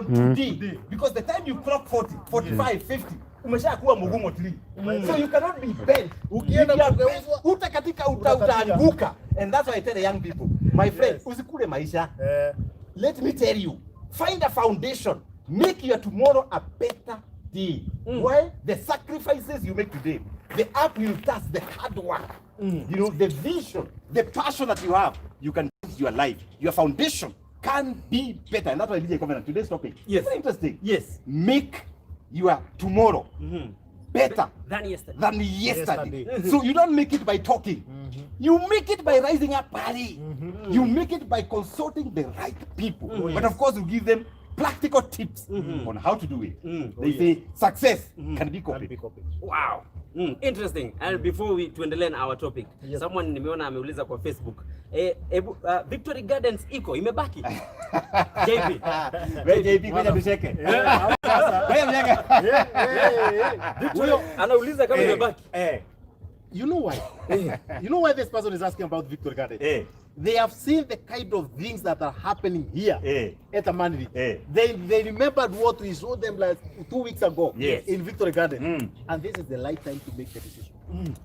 today, because the time you clock 40, 45, 50, umeshakuwa mugumo tuli. So you cannot be bent. Ukienda utakatika utaanguka. And that's why I tell the young people, my friend, usikule maisha. Let me tell you, find a foundation. Make your tomorrow a better day. Why? The sacrifices you make today, the uphill task, the hard work, you know, the vision, the passion that you have, you can change your life. Your foundation can be better. And that's why DJ Covenant, today's topic. Yes. Very interesting. Yes. Make your tomorrow better than yesterday. So you don't make it by talking. You make it by rising up early. You make it by consulting the right people. But of course, you give them practical tips on how to do it. They say success can be copied. Wow. Interesting. And before we tuendelee our topic, someone nimeona ameuliza kwa Facebook, Victory Gardens iko imebaki? JP. Wewe JP ngoja tucheke. Wewe mjenge. Victory anauliza kama imebaki. You know why? You know why this person is asking about Victory Gardens? They have seen the kind of things that are happening here at Amani. They remembered what we showed them like 2 weeks ago in Victory Gardens. And this is the right time to make the decision.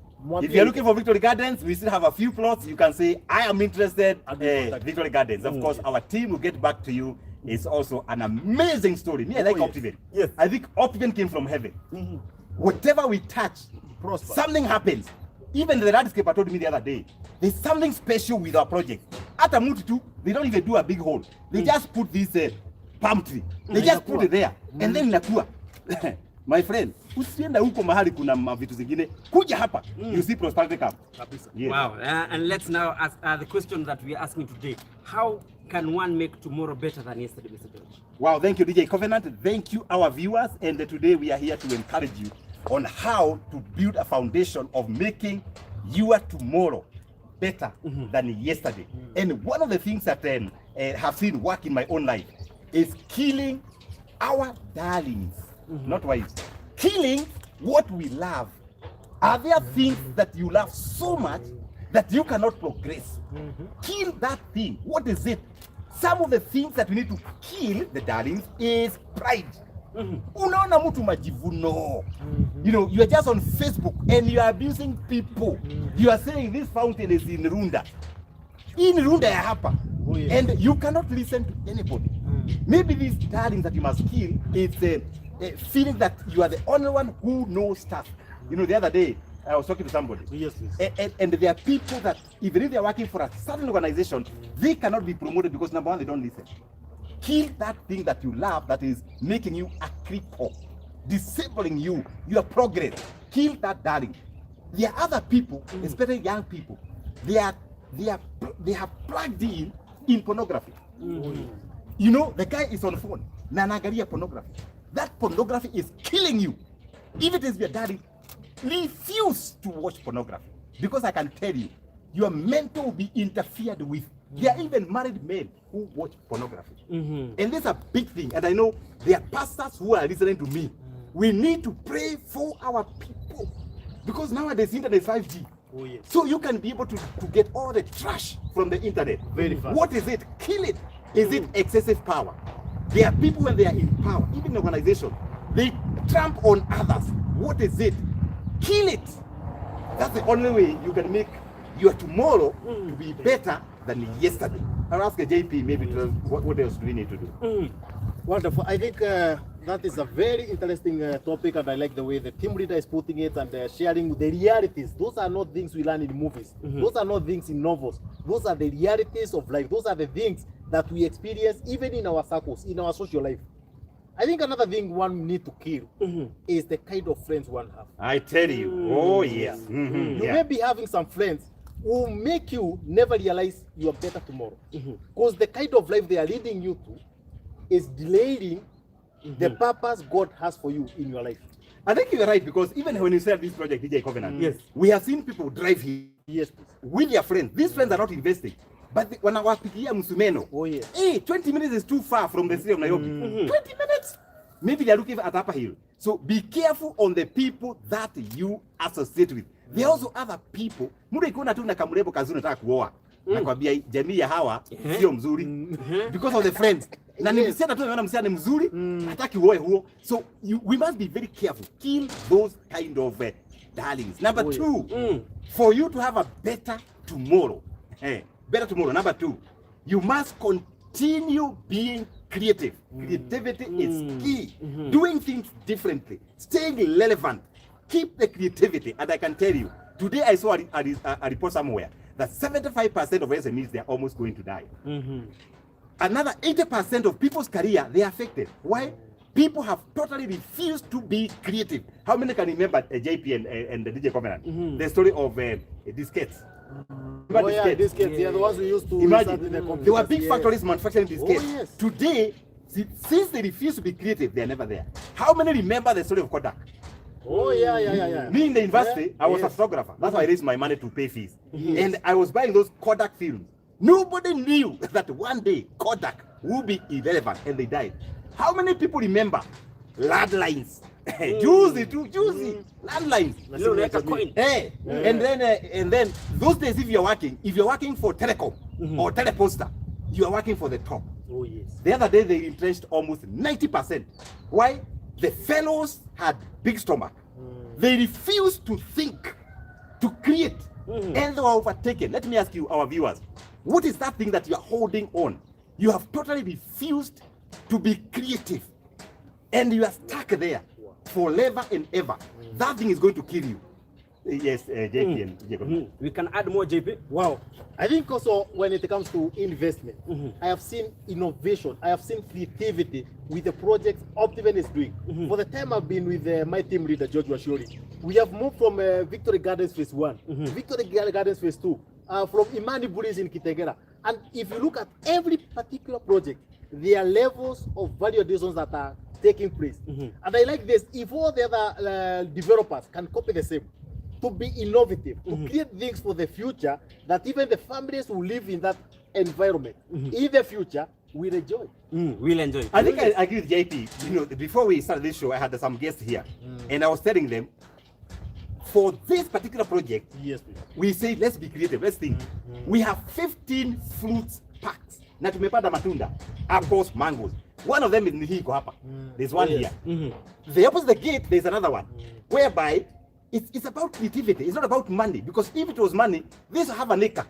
If you're looking for Victory Gardens, we still have a few plots. You can say, I am interested in Victory Gardens. Of course, our team will get back to you. It's also an amazing story. Me, I like Optiven. Yes. I think Optiven came from heaven. Whatever we touch, something happens. Even the landscaper told me the other day, there's something special with our project. At a Mutu, they don't even do a big hole. They just put this palm tree. They just put it there. And then nakua. My friend, usienda huko mahali kuna vitu zingine, kuja hapa. You see prosperity come. Yes. Wow. And let's now ask the question that we are asking today. How can one make tomorrow better than yesterday, Mr. George? Wow, thank you, DJ Covenant. Thank you, our viewers. And today we are here to encourage you on how to build a foundation of making your tomorrow better than yesterday. And one of the things that have seen work in my own life is killing our darlings, not wives. Killing what we love. Are there things that you love so much that you cannot progress? Kill that thing. What is it? Some of the things that we need to kill, the darlings, is pride. Unaona mtu majivuno. You know, you are just on Facebook and you are abusing people. You are saying this fountain is in Runda. In Runda ya hapa. And you cannot listen to anybody. Maybe these darlings that you must kill is a feeling that you are the only one who knows stuff. You know, the other day I was talking to somebody. Yes. And there are people that even if they are working for a certain organization, they cannot be promoted because number one, they don't listen. Kill that thing that you love that is making you a cripple, disabling you, your progress. Kill that, darling. There are other people, especially young people. They have plugged in pornography. You know, the guy is on the phone. Nanagaria pornography. That pornography is killing you. If it is your daddy, refuse to watch pornography. Because I can tell you, your mental will be interfered with. There are even married men who watch pornography. And this is a big thing. And I know there are pastors who are listening to me. We need to pray for our people. Because nowadays, internet is 5G. So you can be able to get all the trash from the internet. Very fast. What is it? Kill it. Is it excessive power? There are people when they are in power, even in organization, they tramp on others. What is it? Kill it. That's the only way you can make your tomorrow to be better than yesterday. I'll ask JP maybe what else do we need to do? Wonderful. I think that is a very interesting topic, and I like the way the team leader is putting it and sharing the realities. Those are not things we learn in movies. Those are not things in novels. Those are the realities of life. Those are the things that we experience even in our circles, in our social life. I think another thing one need to kill is the kind of friends one have. I tell you. Oh, yes. You may be having some friends who make you never realize you are better tomorrow. Because the kind of life they are leading you to is delaying the purpose God has for you in your life. I think you're right, because even when you said this project, DJ Covenant, we have seen people drive here with their friends. These friends are not investing. But when I was picking Musumeno, hey, 20 minutes is too far from the city of Nairobi. 20 minutes? Maybe they're looking at Upper Hill. So be careful on the people that you associate with. There are also other people. nakwambia jamii ya hawa sio mzuri because of the friends. Na nilisema tu naona msichana mzuri, hataki uoe huo. So we must be very careful. Kill those kind of darlings. Number 2, for you to have a better tomorrow. Better tomorrow. Number 2, you must continue being creative. Creativity is key. Doing things differently, staying relevant. Keep the creativity. And I can tell you, today I saw a report somewhere that 75% of SMEs, they are almost going to die. Another 80% of people's career, they are affected. Why? People have totally refused to be creative. How many can remember JP and the DJ Covenant? The story of diskettes. Diskettes. Yeah, the ones we used to imagine. There were big factories yes. manufacturing diskettes. Oh, yes. Today, since they refuse to be creative, they are never there. How many remember the story of Kodak? Oh, yeah. Me in the university, I was a photographer. That's why I raised my money to pay fees. And I was buying those Kodak films. Nobody knew that one day Kodak would be irrelevant, and they died. How many people remember landlines? Juicy, landlines. And then those days, if you're working for telecom or teleposter, you are working for the top. Oh yes. The other day they entrenched almost 90%. Why? The fellows had big stomach. They refused to think, to create, and they were overtaken. Let me ask you, our viewers, what is that thing that you are holding on? You have totally refused to be creative, and you are stuck there forever and ever. That thing is going to kill you. Yes, JP and Jacob. We can add more, JP. Wow. I think also when it comes to investment, I have seen innovation, I have seen creativity with the projects Optiven is doing. For the time I've been with my team leader, George Washuri, we have moved from Victory Gardens Phase 1, Victory Gardens Phase 2, from Amani Buris in Kitengela. And if you look at every particular project, there are levels of value additions that are taking place. And I like this, if all the other developers can copy the same, to be innovative, to create things for the future that even the families who live in that environment in the future will enjoy. We'll enjoy. I think I agree with JP. You know, before we started this show, I had some guests here, and I was telling them, for this particular project, Yes, please. we say let's be creative, let's think. We have 15 fruits packs. Na tumepanda matunda, apples, mangoes. One of them is Nihiko hapa. There's one here. The opposite the gate, there's another one, whereby it's about creativity. It's not about money, because if it was money, this have an acre,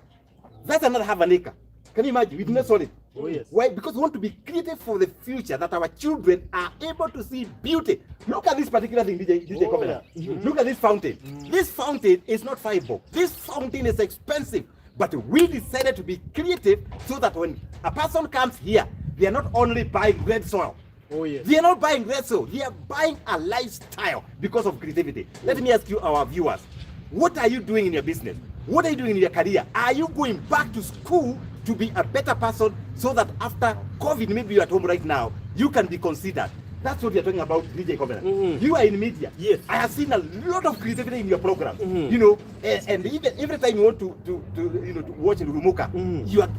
that's another have an acre. Can you imagine? We do not solve it. Oh, yes. Why? Because we want to be creative for the future, that our children are able to see beauty. Look at this particular thing, DJ Covenant. Look at this fountain. This fountain is not $5. This fountain is expensive, but we decided to be creative so that when a person comes here, they are not only buying red soil. Oh, yes. They are not buying red soil. They are buying a lifestyle because of creativity. Let me ask you, our viewers, what are you doing in your business? What are you doing in your career? Are you going back to school to be a better person so that after COVID, maybe you're at home right now, you can be considered? That's what you're talking about, DJ Covenant. You are in media. Yes. I have seen a lot of creativity in your program. You know, and even every time you want to watch Rumuka,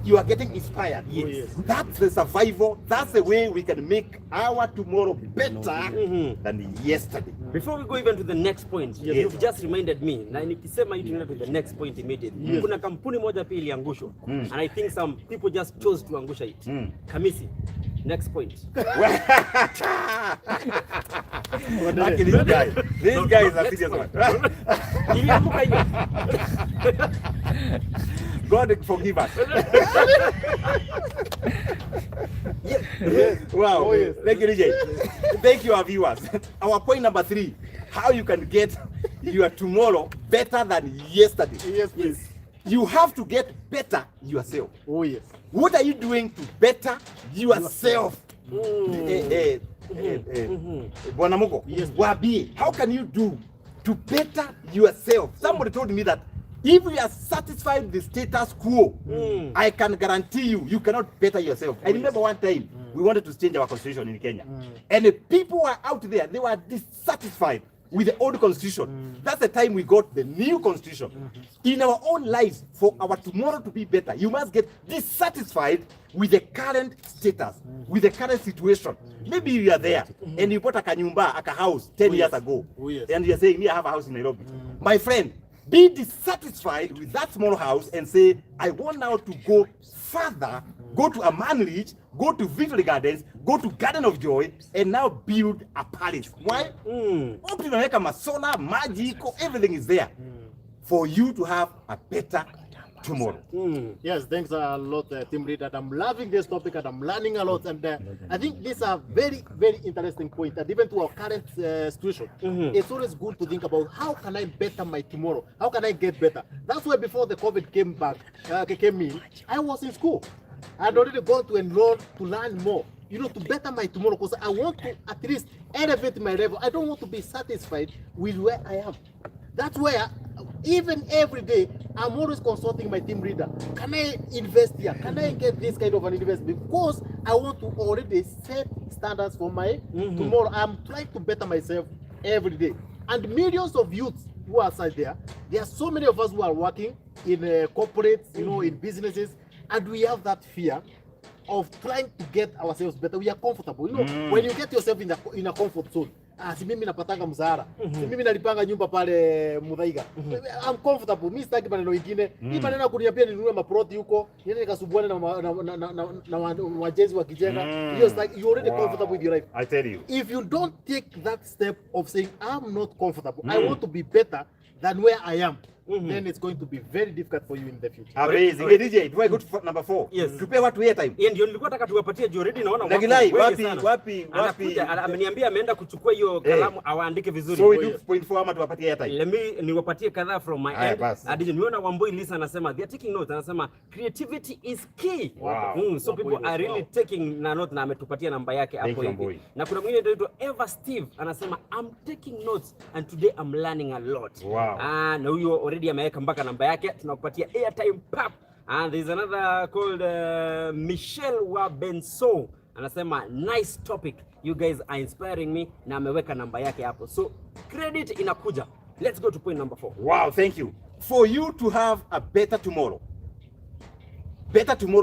you are getting inspired. Yes. Oh, yes. That's the survival. That's the way we can make our tomorrow better than yesterday. Before we go even to the next point, Yes. you've just reminded me, na nikisema you to the next point immediately. Kuna kampuni moja pia iliangushwa, and I think some people just chose to angusha it. Kamisi, next point. Lucky this guy is a serious one. Ilianguka hiyo. God forgive us. Yes. Wow. Oh, yes. Thank you, DJ. Thank you, our viewers. Our point number 3, how you can get your tomorrow better than yesterday. Yes, please. You have to get better yourself. Oh, yes. What are you doing to better yourself? Bwana Mugo, Yes. Wabi, how can you do to better yourself? Somebody told me that if you are satisfied with the status quo, I can guarantee you cannot better yourself. I remember one time we wanted to change our constitution in Kenya, and the people were out there, they were dissatisfied with the old constitution. That's the time we got the new constitution. In our own lives, for our tomorrow to be better, you must get dissatisfied with the current status, with the current situation. Maybe you are there and you bought a kanyumba, a house 10 years ago, Oh, yes. and you're saying, me, I have a house in Nairobi. My friend, be dissatisfied with that small house and say, I want now to go further, go to Amani, go to Victory Gardens, go to Garden of Joy, and now build a palace. Why? Optiven masola, maji, everything is there for you to have a better tomorrow. Yes, thanks a lot, Team Leader. I'm loving this topic and I'm learning a lot. And I think this is a very, very interesting point. And even to our current situation, it's always good to think about how can I better my tomorrow? How can I get better? That's why before the COVID came in, I was in school. I'd already gone to enroll to learn more, you know, to better my tomorrow, because I want to at least elevate my level. I don't want to be satisfied with where I am. That's where, even every day, I'm always consulting my team leader. Can I invest here? Can I get this kind of an investment? Because I want to already set standards for my tomorrow. I'm trying to better myself every day. And millions of youths who are outside there are so many of us who are working in corporates, you know, in businesses, and we have that fear of trying to get ourselves better. We are comfortable. You know, when you get yourself in a comfort zone, si mimi napatanga mzara, si mimi nalipanga nyumba pale Mudhaiga. I'm comfortable. Mimi sitaki maneno mengine. Hii maneno kuniambia ninunue maproti huko, niende nikasubuane na wajenzi wa kijenga. You're already comfortable with your life. I tell you. If you don't take that step of saying I'm not comfortable, I want to be better than where I am, then it's going to be very difficult for you in the future. Amazing. Hey, DJ, do I go to number 4? Yes. Tupe watu here time. Ndio nilikuwa nataka tuwapatie juu already naona Nagilai, wapi? Ameniambia ameenda kuchukua hiyo kalamu awaandike vizuri. So we do point 4 ama tuwapatie here time. Let me niwapatie kadhaa from my end. Adije nimeona Wamboi Lisa anasema they are taking notes, anasema creativity is key. So people are really taking note na ametupatia namba yake hapo hivi. Na kuna mwingine anaitwa Eva Steve anasema I'm taking notes and today I'm learning a lot. Na huyo already ameweka mpaka namba yake, tunakupatia airtime pap. And there's another called Michelle Wabenso anasema nice topic, you guys are inspiring me, na ameweka namba yake hapo. So credit inakuja. Let's go to point number 4. Wow, thank you. For you to have a better tomorrow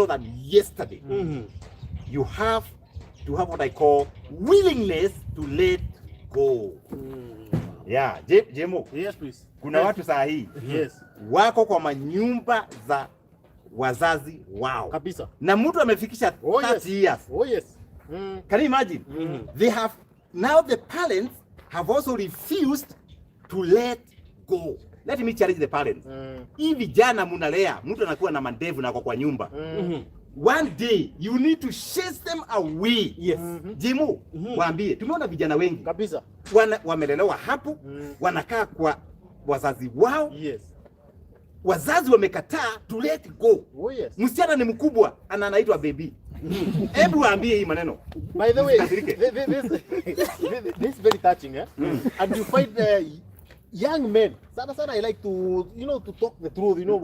than yesterday, you have to have what I call willingness to let go. Yeah, Jemo. Yes, please. Kuna watu saa hii wako kwa manyumba za wazazi wao kabisa, na mtu amefikisha 30 years. Oh yes. Can you imagine? They have now, the parents have also refused to let go. Let me challenge the parents. Hii vijana munalea, mtu anakuwa na mandevu na kwa nyumba. One day you need to chase them away. Yes. Jimu, waambie, tumeona vijana wengi kabisa wamelelewa hapo, wanakaa kwa wazazi wao. Yes. Wazazi wamekataa to let go. Oh yes. Msichana ni mkubwa, anaitwa baby. Hebu waambie hii maneno. By the way, this is very touching, eh? And you find young men, sana I like to, you know, to talk the truth, you know,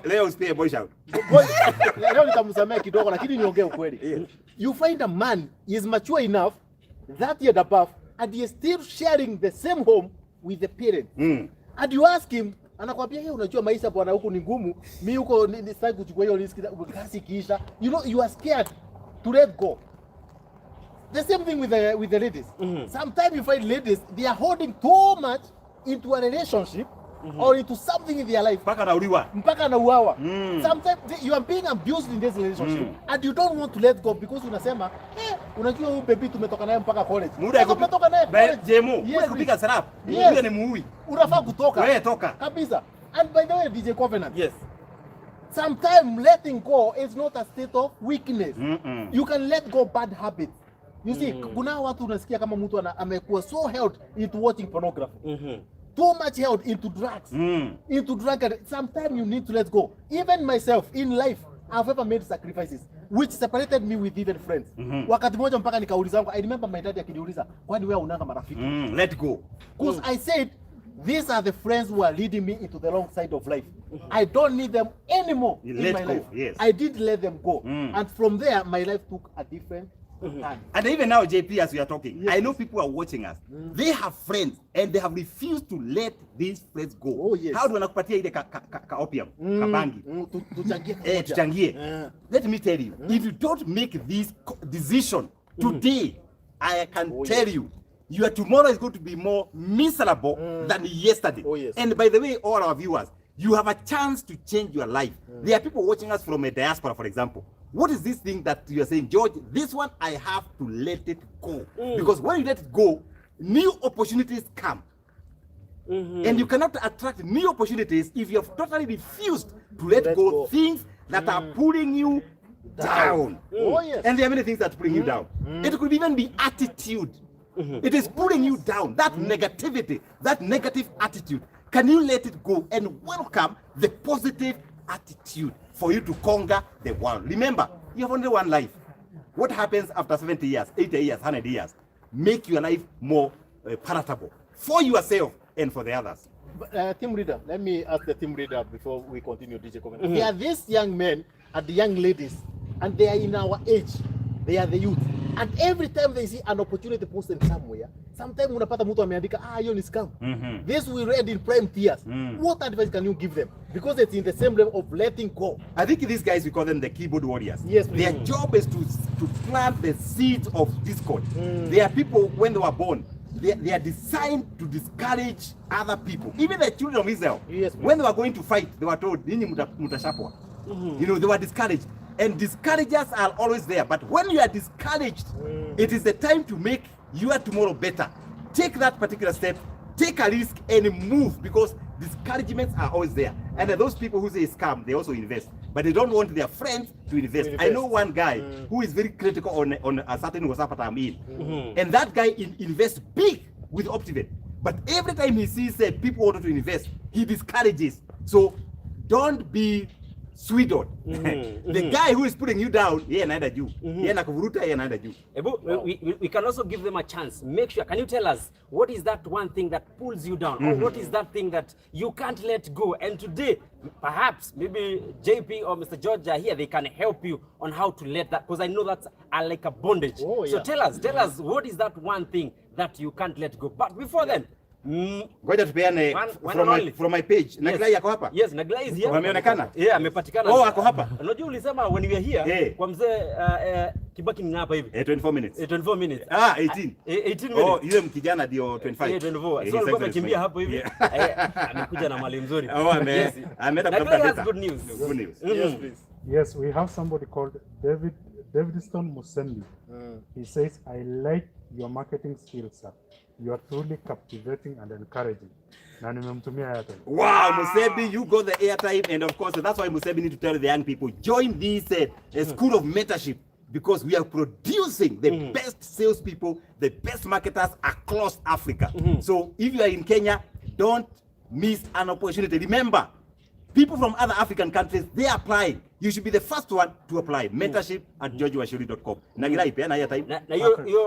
leo usipe boy shout. Leo nitamsamea kidogo lakini niongee ukweli. You find a man is mature enough, that year above, and he is still sharing the same home with the parents. And you ask him, anakwambia yeye, unajua maisha bwana huku ni ngumu, mimi huko sitaki kuchukua hiyo risk, kasi kiisha. You know, you are scared to let go. The same thing with the ladies. Sometimes you find ladies, they are holding too much into a relationship or into something in their life. Mpaka na uawa. Sometimes you are being abused in this relationship and you don't want to let go because unasema, unajua huyu baby tumetoka naye mpaka college. Tumetoka naye college. Jemu, wewe kupiga sarap. Wewe ni muui. Unafaa kutoka. Wewe toka. Kabisa. And by the way, DJ Covenant. Yes. Sometimes letting go is not a state of weakness. You can let go bad habits. You see, kuna watu unasikia kama mtu amekuwa so held into watching pornography. Too much held into drugs. Into drunkard. Sometimes you need to let go. Even myself in life, I've ever made sacrifices which separated me with even friends. Wakati moja mpaka nikauliza wangu, I remember my dad akiniuliza, kwani wewe unanga marafiki? Let go. Because I said, these are the friends who are leading me into the wrong side of life. I don't need them anymore in my life. Yes. I did let them go. And from there, my life took a different turn. And even now, JP, as we are talking, I know people are watching us. They have friends and they have refused to let these friends go. Oh, yes. How do wanakupatia ile ka opium, kabangi? Tuchangie. Let me tell you, if you don't make this decision today, I can tell you, your tomorrow is going to be more miserable than yesterday. Oh, yes. And by the way, all our viewers, you have a chance to change your life. There are people watching us from a diaspora, for example. What is this thing that you are saying, George, this one I have to let it go? Because when you let it go, new opportunities come. And you cannot attract new opportunities if you have totally refused to let go things that are pulling you down. Oh, yes. And there are many things that are pulling you down. It could even be attitude. It is pulling you down. That negativity, that negative attitude. Can you let it go and welcome the positive attitude for you to conquer the world? Remember, you have only one life. What happens after 70 years, 80 years, 100 years? Make your life more palatable for yourself and for the others. Team leader, let me ask the team leader before we continue, DJ Comment. There are these young men and the young ladies, and they are in our age. They are the youth. And every time they see an opportunity posted somewhere, sometimes unapata mtu ameandika, hiyo ni scam. This we read in prime tears. What advice can you give them? Because it's in the same level of letting go. I think these guys, we call them the keyboard warriors. Yes, their job is to plant the seeds of discord. They are people, when they were born, they are designed to discourage other people. Even the children of Israel, when they were going to fight, they were told, Ninyi mutashapwa. You know, they were discouraged. And discouragers are always there. But when you are discouraged, it is the time to make your tomorrow better. Take that particular step, take a risk and move, because discouragements are always there. And those people who say scam, they also invest. But they don't want their friends to invest. I know one guy who is very critical on a certain WhatsApp that I'm in. And that guy invests big with Optiven. But every time he sees people want to invest, he discourages. So don't be swindled. The guy who is putting you down, he neither you. He neither you. We can also give them a chance. Make sure, can you tell us, what is that one thing that pulls you down? Or what is that thing that you can't let go? And today, perhaps, maybe JP or Mr. George are here, they can help you on how to let that, because I know that's like a bondage. So tell us, what is that one thing that you can't let go? But before then, ngoja tupeane from my page. Naglai yako hapa? Yes, Naglai is here. Wameonekana? Yeah, amepatikana. Oh, ako hapa. Unajua ulisema when we are here, kwa mzee Kibaki ni hapa hivi. 24 minutes. 24 minutes. 18. 18 minutes. Oh, yule mkijana ndio 25. 24. So alikuwa amekimbia hapo hivi. Amekuja na mali nzuri. Ameenda kutafuta data. Good news. Good news. Yes, please. Yes, we have somebody called Davidson Musembi. He says, I like your marketing skills, sir. You are truly captivating and encouraging. Na nimemtumia airtime. Wow, Musembi, you got the airtime, and of course, that's why Musembi need to tell the young people, join this school of mentorship, because we are producing the best salespeople, the best marketers across Africa. So if you are in Kenya, don't miss an opportunity. Remember, people from other African countries, they are applying. You should be the first one to apply. Mentorship at georgewashuri.com. Nagira ipeana hiyo time. Na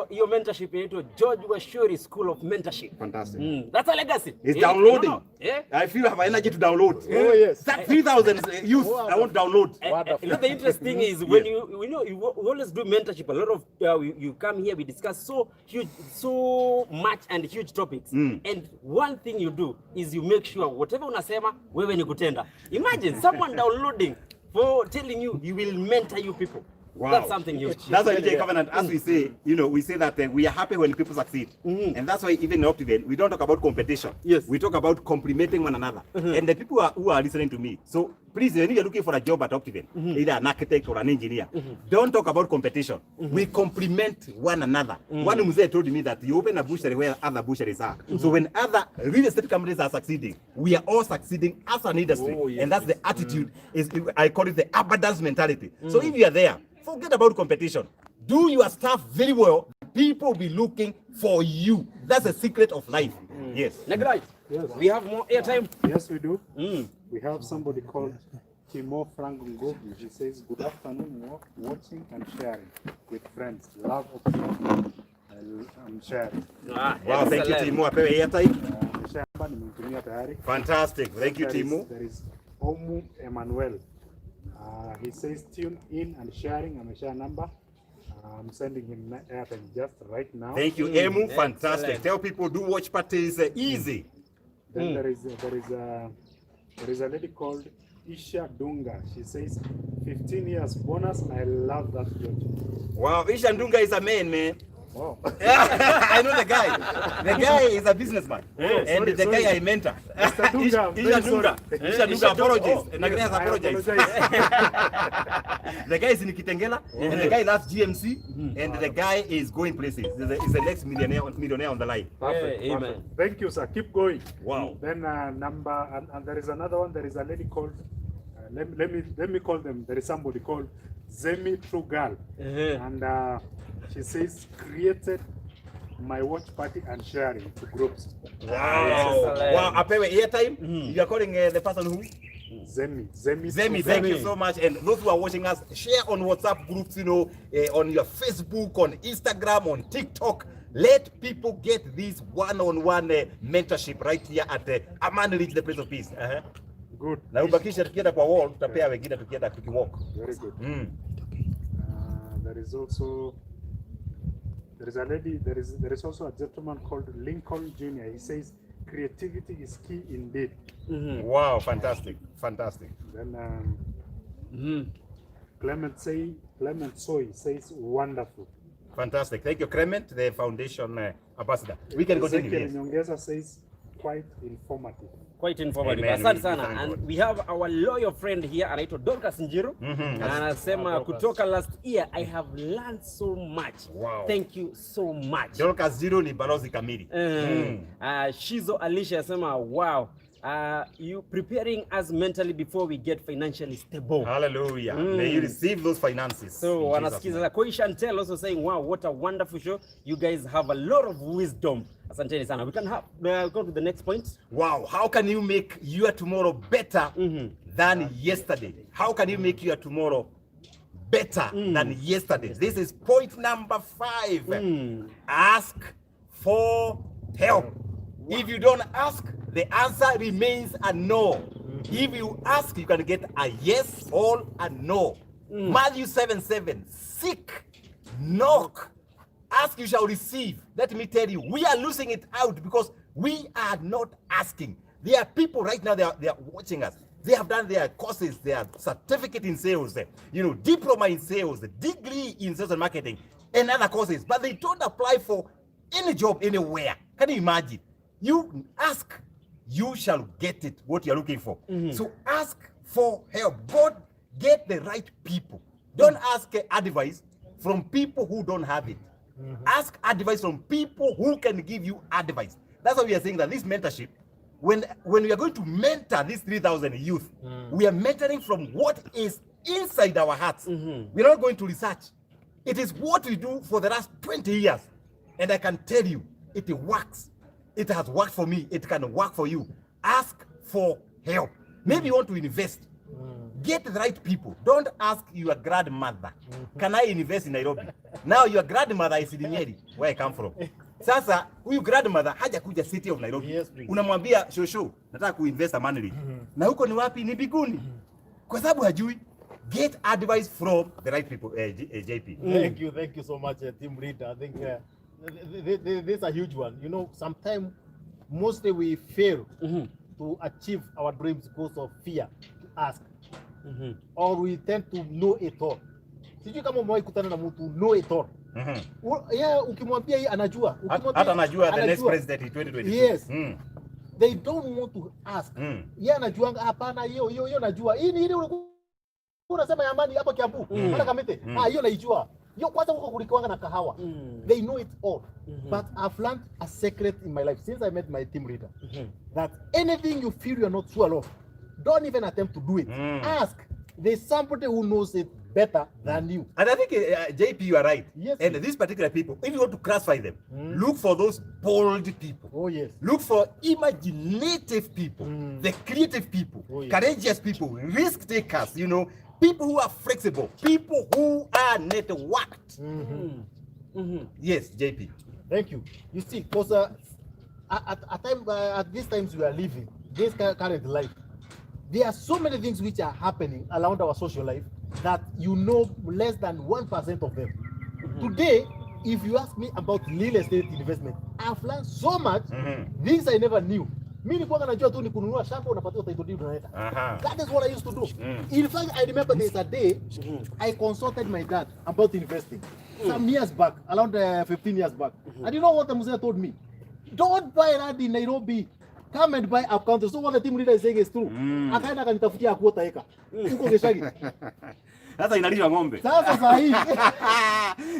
hiyo mentorship inaitwa George Washuri School of Mentorship. Fantastic. That's a legacy. It's downloading. No. I feel I have energy to download. Oh yes. That 3,000 youth, I want to download. You know, the interesting is when you always do mentorship, a lot of you come here, we discuss so much and huge topics. And one thing you do is you make sure whatever unasema wewe ni kutenda. Imagine someone downloading for telling you he will mentor you people. Wow. That's something huge. That's why DJ Covenant, as we say, we say that we are happy when people succeed. And that's why even in Optiven, we don't talk about competition. Yes. We talk about complementing one another. And the people who are listening to me, so please, when you're looking for a job at Optiven, either an architect or an engineer, don't talk about competition. We complement one another. One mzee told me that you open a butchery where other butcheries are. So when other real estate companies are succeeding, we are all succeeding as an industry. And that's the attitude, I call it the abundance mentality. So if you are there, forget about competition. Do your stuff very well. People will be looking for you. That's the secret of life. Yes. Next, yes. We have more airtime. Yes, we do. We have somebody called Timo Frank Ngogi. He says, good afternoon, watching and sharing with friends. Love of and sharing. Wow, thank you, Timo. Apewe airtime. Fantastic. Thank you, Timo. There is Omu Emmanuel. He says tune in and sharing. I'm a share number. I'm sending him airtime just right now. Thank you, Emu. Fantastic. Tell people do watch parties easy. Then there is a lady called Isha Dunga. She says 15 years bonus. I love that. Wow, Isha Dunga is a man. Wow. I I know the guy. The guy is a businessman. And the guy I mentor. Isha Dunga apologies. Nagreas apologize. The guy is in Kitengela and the guy loves GMC and the guy is going places. He's the next millionaire on the line. Perfect. Amen. Thank you, sir. Keep going. Wow. Then number and there is another one. There is a lady called let me call them. There is somebody called Zemi True Girl, and she says created my watch party and sharing to groups. Wow. Wow. Apewe airtime. You are calling the person who? Zemi, thank you so much. And those who are watching us, share on WhatsApp groups, you know, on your Facebook, on Instagram, on TikTok. Let people get this one-on-one mentorship right here at Amani Reach the Place of Peace. Good. Na ubakisha tukienda kwa wall, tutapea wengine tukienda tukiwalk. Very good. There is also a lady. There is also a gentleman called Lincoln Jr. He says creativity is key indeed. Wow, fantastic. Then Clement Soy says wonderful. Fantastic. Thank you, Clement, the foundation ambassador. We can continue. Nyongeza says quite informative. Quite informative. Asante sana. And we have our loyal friend here anaitwa Dorcas Njiro. Na anasema kutoka last year I have learned so much. Wow. Thank you so much. Dorcas Njiro ni balozi kamili. Shizo Alicia asema wow. You preparing us mentally before we get financially stable. Hallelujah. May you receive those finances. So wanasikiza Koi Chantel also saying wow, what a wonderful show. You guys have a lot of wisdom. Asanteni sana. We can go to the next point. Wow, how can you make your tomorrow better than yesterday? How can you make your tomorrow better than yesterday? This is point number 5. Ask for help. Wow. If you don't ask, the answer remains a no. If you ask, you can get a yes or a no. Matthew 7:7. Seek, knock, ask you shall receive. Let me tell you, we are losing it out because we are not asking. There are people right now, they are watching us. They have done their courses, their certificate in sales, you know, diploma in sales, degree in sales and marketing, and other courses, but they don't apply for any job anywhere. Can you imagine? You ask, you shall get it, what you're looking for. So ask for help. God, get the right people. Don't ask advice from people who don't have it. Ask advice from people who can give you advice. That's why we are saying that this mentorship, when we are going to mentor these 3,000 youth, we are mentoring from what is inside our hearts. We're not going to research. It is what we do for the last 20 years. And I can tell you, it works. It has worked for me. It can work for you. Ask for help. Maybe you want to invest. Get the right people. Don't ask your grandmother, can I invest in Nairobi? Now your grandmother is in Nyeri, where I come from. Sasa huyu grandmother haja kuja city of Nairobi. Yes, unamwambia shosho, nataka kuinvest Amani. Na huko ni wapi? Ni biguni. Kwa sababu hajui. Get advice from the right people. JP. Thank you so much, team leader. I think this is a huge one. You know, sometimes mostly we fail to achieve our dreams because of fear to ask. Or we tend to know it all. Sijui kama umewahi kutana na mtu know it all. Yeah, ukimwambia hii anajua. Hata anajua the next president in 2022. Yes. They don't want to ask. Yeah, anajua hapana hiyo najua. Hii ni ile unasema ya Amani hapa Kiambu. Hata Kamete. Hiyo naijua. Hiyo kwanza huko kulikuanga na kahawa. They know it all. But I've learned a secret in my life since I met my team leader. That anything you feel you're not sure of, don't even attempt to do it. Ask. There's somebody who knows it better than you. And I think, JP, you are right. Yes. And these particular people, if you want to classify them, look for those bold people. Oh, yes. Look for imaginative people, the creative people, courageous people, risk takers, you know, people who are flexible, people who are networked. Yes, JP. Thank you. You see, because at these times we are living, this current life, there are so many things which are happening around our social life that you know less than 1% of them. Today, if you ask me about real estate investment, I've learned so much things I never knew. Mimi nilikuwa najua tu ni kununua shamba unapatiwa title deed unaleta. That is what I used to do. In fact, I remember there's a day I consulted my dad about investing. some years back, around 15 years back. And you know what the Mzee told me? Don't buy land in Nairobi. Come and buy up country. So what the team leader is saying is true. Akaenda kanitafutia kuota eka. Huko Geshagi. Sasa inaliwa ng'ombe. Sasa sahihi.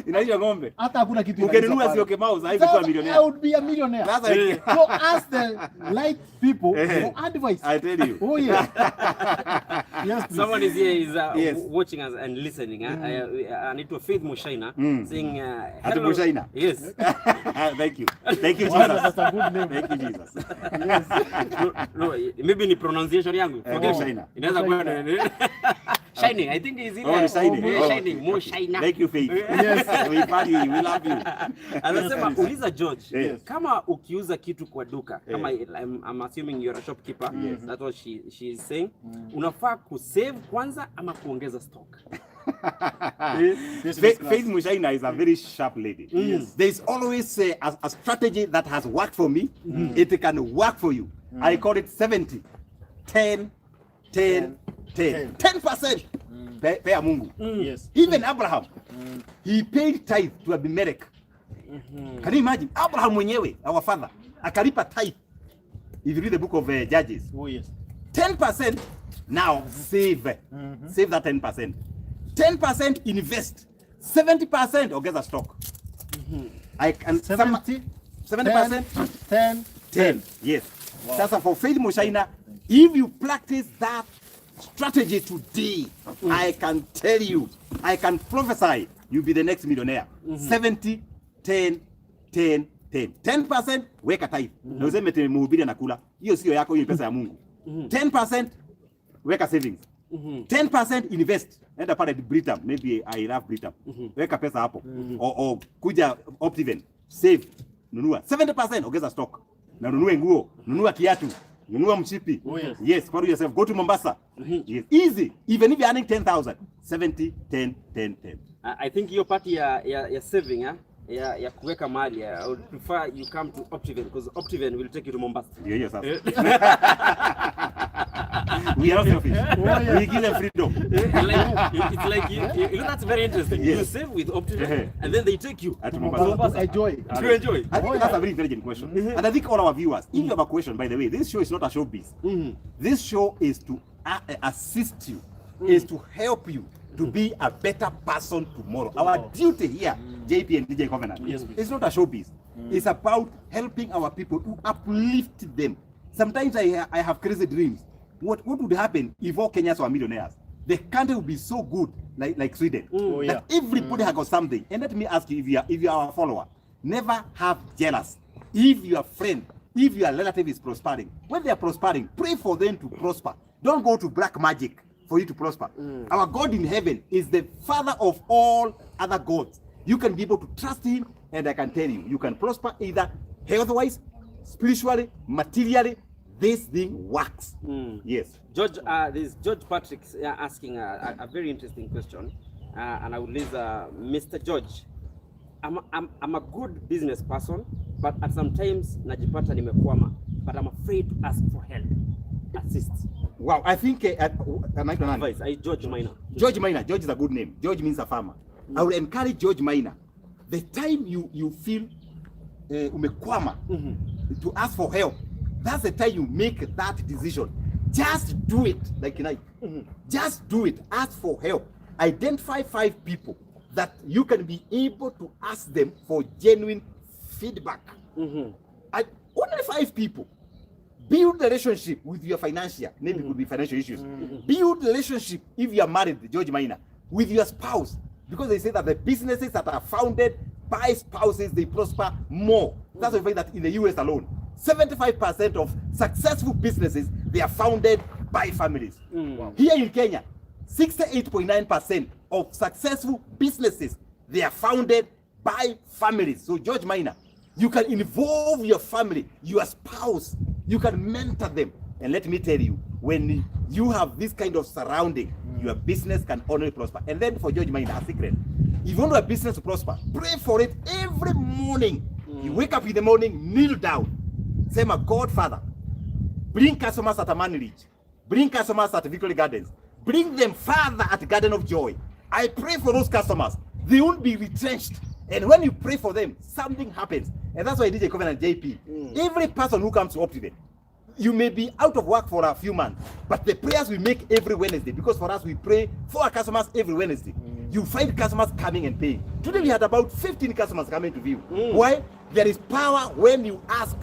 Inaliwa ng'ombe. Hata hakuna kitu ukinunua sio kemau sasa hivi kwa millionaire. I would be a millionaire. So ask the right people for advice. I tell you. Oh yeah. Yes, please. Someone is here is watching us and listening. I need to Faith Mushaina saying hello. Mushaina. Yes. Thank you. Thank you, Jesus. That's a good name. Thank you, Jesus. Yes. No, maybe ni pronunciation yangu. Forget Mushaina. Inaweza kuwa Shining, I think he's in there. Shining. Oh, Shining, more Shina. Thank you, Faith. Yes. We value you, we love you. Anasema uliza George, yes. Kama ukiuza kitu kwa duka, kama I'm assuming you're a shopkeeper, that's what she is saying. Unafaa kusave kwanza ama kuongeza stock? Faith Mushaina is a very sharp lady. Yes. There's always a strategy that has worked for me. It can work for you. I call it 70, 10, 10, 10. 10%. Pea Mungu. Yes. Even Abraham, he paid tithe to Abimelech. Can you imagine? Abraham mwenyewe, our father, akalipa tithe. If you read the book of Judges. Oh yes. 10% now save. Save that 10%. 10% invest. 70% or get a stock. I can 70%. 10. Yes. Wow. That's for Faith Mushaina. If you practice that strategy today, I can tell you, I can prophesy, you'll be the next millionaire. 70, 10, 10, 10. 10% weka tithe. Na useme tena mhubiri anakula. Hiyo sio yako, hiyo pesa ya Mungu. 10% weka savings. 10% invest. Enda pale Britam, maybe I love Britam. Weka pesa hapo. Or kuja Optiven, save, nunua. 70% ongeza stock. Na nunue nguo, nunua kiatu, nunua mchipi. Yes, for yourself. Go to Mombasa. Yes, easy. Even if you're earning 10,000, 70, 10, 10, 10. I think hiyo party ya saving ya kuweka mali, I would prefer you come to Optiven because Optiven will take you to Mombasa. Yes. We are not selfish. We give them freedom. It's like you know, that's very interesting. Yes. You save with Optiven and then they take you to Mombasa. Enjoy. To enjoy. I think that's a very intelligent question. And I think all our viewers, if you have a question, by the way, this show is not a showbiz. This show is to assist you, is to help you to be a better person tomorrow. Our duty here, JP and DJ Covenant, it's not a showbiz. It's about helping our people to uplift them. Sometimes I have crazy dreams. What would happen if all Kenyans were millionaires? The country would be so good, like Sweden, that everybody has got something. And let me ask you, if you are a follower, never have jealous. If your friend, if your relative is prospering, when they are prospering, pray for them to prosper. Don't go to black magic for you to prosper. Our God in heaven is the father of all other gods. You can be able to trust him, and I can tell you, you can prosper either health-wise, spiritually, materially. This thing works. Yes. George, this George Patrick asking a very interesting question, and I would leave Mr. George. I'm a good business person, but at sometimes najipata nimekwama, but I'm afraid to ask for help. Assist. Wow, I think advice. George Minor. George Minor. George is a good name. George means a farmer. I will encourage George Minor. The time you feel umekwama to ask for help, that's the time you make that decision. Just do it, like tonight. Just do it. Ask for help. Identify 5 people that you can be able to ask them for genuine feedback. Only 5 people. Build relationship with your financial, maybe it could be financial issues. Build relationship, if you are married, George Minor, with your spouse. Because they say that the businesses that are founded by spouses, they prosper more. That's the fact that in the US alone, 75% of successful businesses, they are founded by families. Wow. Here in Kenya, 68.9% of successful businesses, they are founded by families. So George Minor, you can involve your family, your spouse, you can mentor them. And let me tell you, when you have this kind of surrounding, your business can only prosper. And then for George Minor, a secret. If you want a business to prosper, pray for it every morning. You wake up in the morning, kneel down. Say, my God, Father, bring customers at Amani Ridge. Bring customers at Victory Gardens. Bring them, Father, at Garden of Joy. I pray for those customers they won't be retrenched. And when you pray for them, something happens. And that's why DJ Covenant JP, every person who comes to Optiven, you may be out of work for a few months, but the prayers we make every Wednesday, because for us we pray for our customers every Wednesday. You find customers coming and paying. Today we had about 15 customers coming to view. Why? There is power when you ask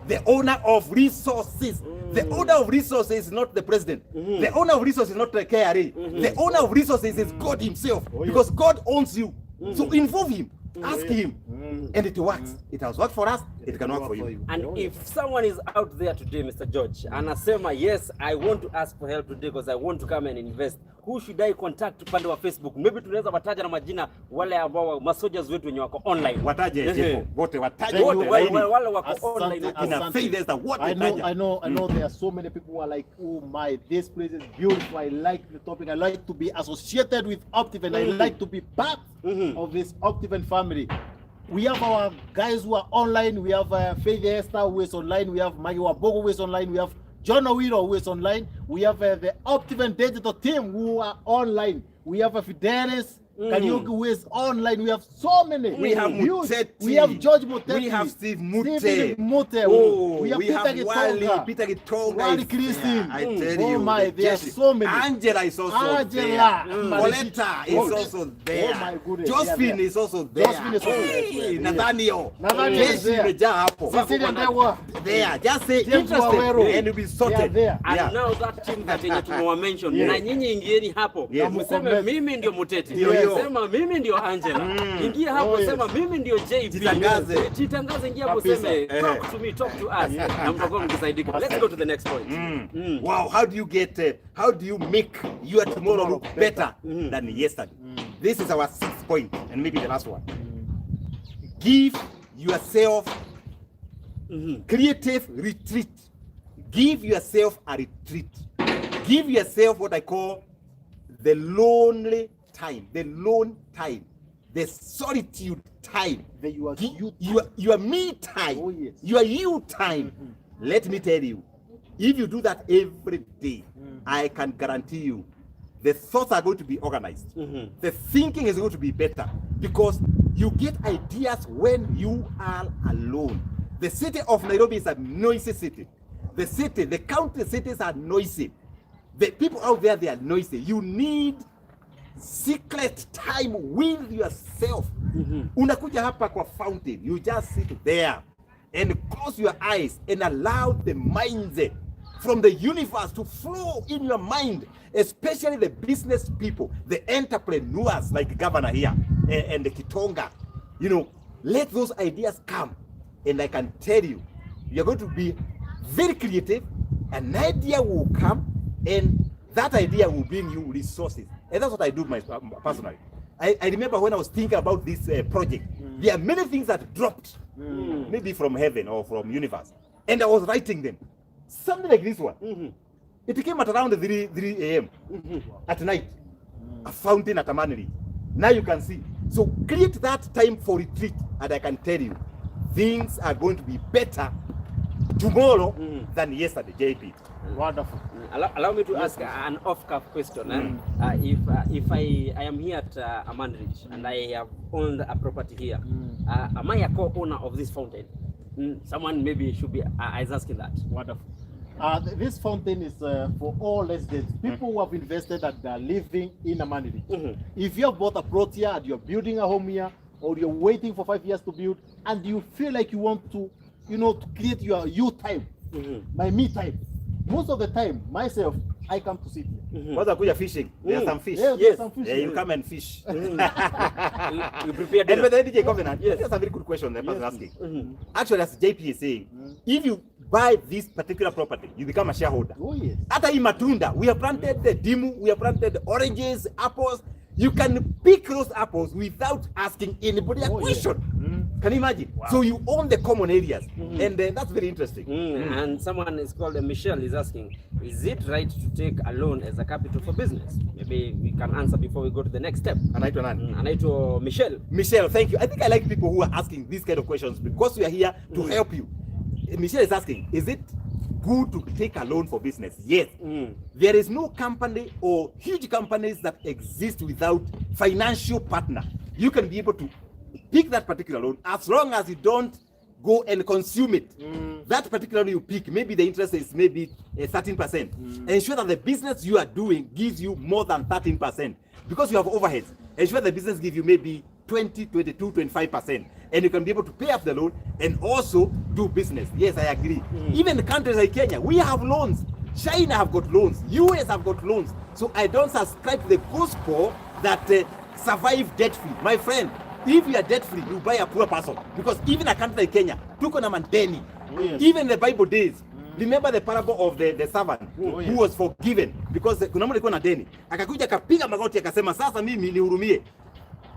the owner of resources. The owner of resources is not the president. The owner of resources is not the KRA. The owner of resources is God himself, because God owns you. So involve him. Ask him, and it works. It has worked for us, it can work for you. And if someone is out there today, Mr. George, anasema yes, I want to ask for help today because I want to come and invest, who should I contact upande wa Facebook? Maybe tunaweza wataja na majina wale ambao masoldiers wetu wenye wako online. Wataje wote, wataje wote wale wako online. I know there are so many people who are like, oh my, this place is beautiful. I like the topic. I like to be associated with Optiven. I like to be part of this Optiven family. We have our guys who are online. We have Faith Esther who is online. We have Maggie Wabogo who is online. We have John Owiro who is online. We have the Optiven digital team who are online. We have Fidelis Kariuki who is online. We have so many. We have Muteti. We have George Muteti. We have Steve Mute. We have Peter Gitonga. Wally Christine. I tell you. Oh my, there are so many. Angela is also there. Coletta is also there. Oh my goodness. Josephine is also there. Nathaniel. Is there. There. Just say interested and you'll be sorted. And now that team that you mentioned, na nyinyi ingieni hapo. Mseme mimi ndio Muteti. Sema mimi ndio Angela. Ingia hapo sema mimi ndio JP. Jitangaze, ingia hapo sema talk to me, talk to us. Na mtakuwa mkisaidika. Let's go to the next point. Wow, how do you make your tomorrow look better than yesterday? This is our 6th point and maybe the last one. Give yourself creative retreat. Give yourself a retreat. Give yourself what I call the lonely time, the lone time, the solitude time, your me time, your you time. Let me tell you, if you do that every day, I can guarantee you the thoughts are going to be organized. The thinking is going to be better because you get ideas when you are alone. The city of Nairobi is a noisy city. The county cities are noisy. The people out there, they are noisy. You need secret time with yourself. Unakuja hapa kwa fountain, you just sit there and close your eyes and allow the mindset from the universe to flow in your mind, especially the business people, the entrepreneurs like Governor here and the Kitonga. You know, let those ideas come, and I can tell you, you're going to be very creative. An idea will come, and that idea will bring you resources. And that's what I do personally. I remember when I was thinking about this project, there are many things that dropped, maybe from heaven or from universe, and I was writing them. Something like this one. It came at around 3 a.m. At night. A fountain at Amani. Now you can see. So create that time for retreat, and I can tell you, things are going to be better tomorrow than yesterday, JP. Wonderful. Allow me to ask an off-cuff question. If I am here at Amani Ridge and I have owned a property here, am I a co-owner of this fountain? Someone maybe should be is asking that. Wonderful. This fountain is for all residents, people who have invested and are living in Amani Ridge. If you have bought a plot here and you're building a home here, or you're waiting for 5 years to build, and you feel like you want to, to create your you time, my me time. Most of the time, myself, I come to sit here. What's a fishing? There's some fish. Yes. Some fish. You come and fish. You prepare dinner. And with the DJ Covenant, that's a very good question the person asking. Actually, as JP is saying, if you buy this particular property, you become a shareholder. Oh yes. Ata hii matunda, we have planted the dimu, we have planted oranges, apples. You can pick those apples without asking anybody a question. Can you imagine? Wow. So you own the common areas, and that's very interesting. And someone is called Michelle is asking, is it right to take a loan as a capital for business? Maybe we can answer before we go to the next step. Anaitwa Michelle. Michelle, thank you. I think I like people who are asking these kind of questions because we are here to help you. Michelle is asking, is it good to take a loan for business? Yes. There is no company or huge companies that exist without financial partner. you can be able to pick that particular loan as long as you don't go and consume it. That particular loan you pick, maybe the interest is maybe 13%. Ensure that the business you are doing gives you more than 13% because you have overheads. Ensure the business gives you maybe 20, 22, 25%, and you can be able to pay up the loan and also do business. Yes, I agree. Even countries like Kenya, we have loans. China have got loans. US have got loans. So I don't subscribe to the gospel that survive debt-free. My friend, if you are debt-free, you buy a poor person. Because even a country like Kenya, tuko na mandeni. Even in the Bible days, remember the parable of the servant who was forgiven because kuna mtu alikuwa na deni. Akakuja akapiga magoti akasema sasa mimi nihurumie.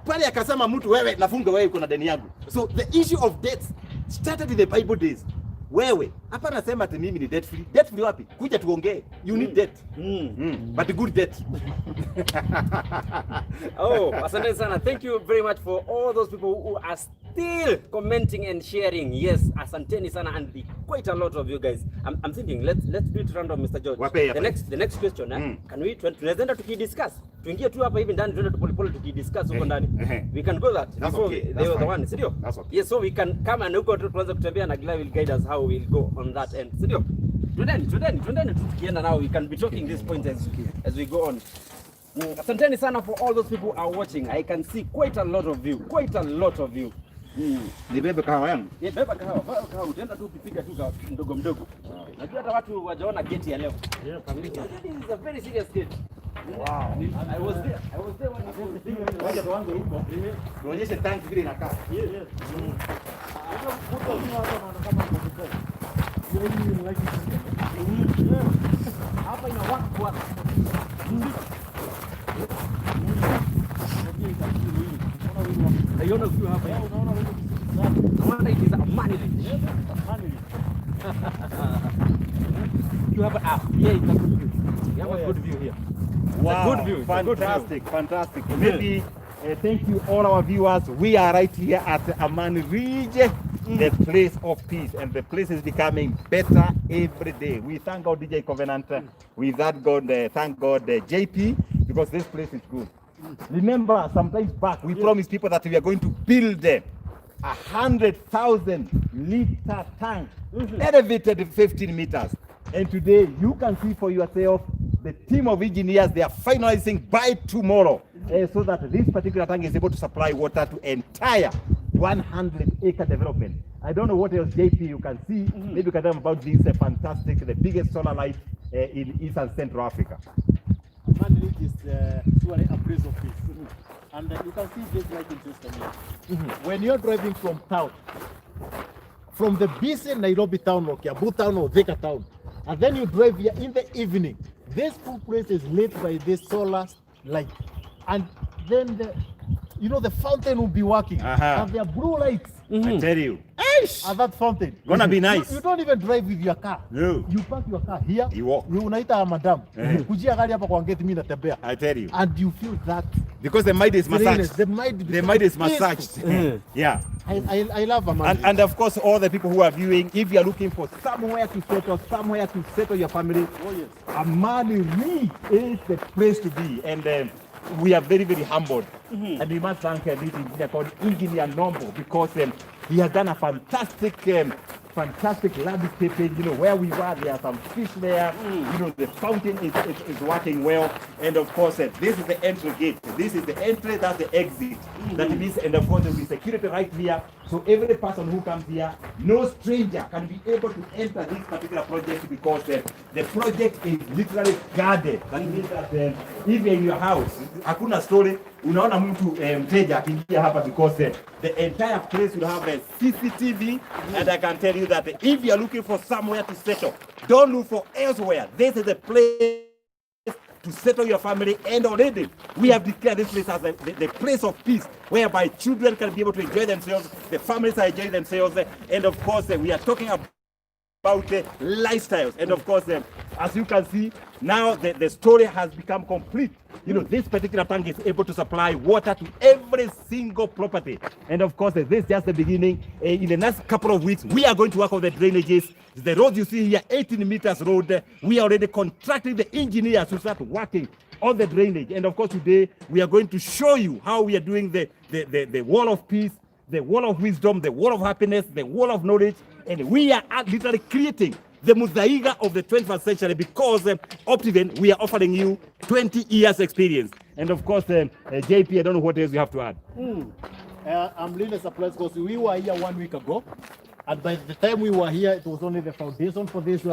Pale akasema mtu wewe nafunga wewe uko na deni yangu. So the issue of debts started in the Bible days. Wewe hapa nasema ati mimi ni debt free. Debt free wapi? Kuja tuongee. You need debt. But good debt. Oh, asante sana. Thank you very much for all those people who are still commenting and sharing. Yes, asanteni sana, and quite a lot of you guys. I'm thinking let's do it random, Mr. George. The next question, can we tunaweza tukidiscuss? Tuingie tu hapa hivi ndani tuende tupolepole tukidiscuss huko ndani. We can go that before they were the one, sio? Yes, so we can come and huko tuanze kutembea na Gila will guide us how we'll go on that end. Sio? Twendeni tukienda now we can be talking this point as we go on. Asanteni sana for all those people who are watching. I can see quite a lot of you. Nibebe kahawa yangu. Beba kahawa. Utaenda tu ukipiga tu mdogo mdogo. Najua hata watu wajaona gate ya leo. Yeah, this is a very serious gate. Wow. I was there when you were thinking waje tuanze huko. Tuonyeshe tank vile inakaa. Yes. Hapa ina work. Naiona ukiwa hapa. Unaona it is Amani. You have a it's a good view. You have a good view here. Wow, good view. Fantastic. Maybe thank you all our viewers. We are right here at Amani Ridge, the place of peace, and the place is becoming better every day. We thank God DJ Covenant. We thank God JP, because this place is good. Remember, sometimes back we promised people that we are going to build 100,000 liter tank, elevated 15 meters. And today you can see for yourself the team of engineers, they are finalizing by tomorrow so that this particular tank is able to supply water to entire 100-acre development. I don't know what else, JP, you can see. Maybe you can tell them about this fantastic, the biggest solar light in East and Central Africa. Amani is surely a place of peace. And you can see this lighting system here. When you're driving from town, from the busy Nairobi town or Kiambu town or Thika town, and then you drive here in the evening, this full place is lit by this solar light. And then the fountain will be working. And there are blue lights. I tell you. At that fountain. Gonna be nice. You don't even drive with your car. No. You park your car here. You walk. You unaita madam. Kujia gari hapa kwa ngeti mimi natembea. I tell you. And you feel that. Because the mind is massaged. The mind is massaged. Yeah. I love Amani. And of course, all the people who are viewing, if you are looking for somewhere to settle your family, Amani really is the place to be. And we are very, very humbled. And we must thank this engineer called Engineer Nombo, because he has done a fantastic landscaping. Where we were, there are some fish there. The fountain is working well. And of course, this is the entry gate. This is the entry, that's the exit. That means, and of course, there will be security right here. So every person who comes here, no stranger can be able to enter this particular project, because the project is literally guarded. That means that even in your house, hakuna story, unaona mtu mteja akiingia hapa, because the entire place will have a CCTV. And I can tell you that if you are looking for somewhere to settle, don't look for elsewhere. This is the place to settle your family. And already we have declared this place as the place of peace, whereby children can be able to enjoy themselves, the families are enjoying themselves, and of course we are talking about lifestyles. And of course, as you can see, now the story has become complete. This particular tank is able to supply water to every single property. And of course, this is just the beginning. In the next couple of weeks, we are going to work on the drainages. The road you see here, 18 meters road, we are already contracting the engineers to start working all the drainage. And of course, today we are going to show you how we are doing the wall of peace, the wall of wisdom, the wall of happiness, the wall of knowledge. And we are literally creating the mosaic of the 21st century because Optiven, we are offering you 20 years experience. And of course, JP, I don't know what else you have to add. I'm really surprised because we were here 1 week ago. And by the time we were here, it was only the foundation for this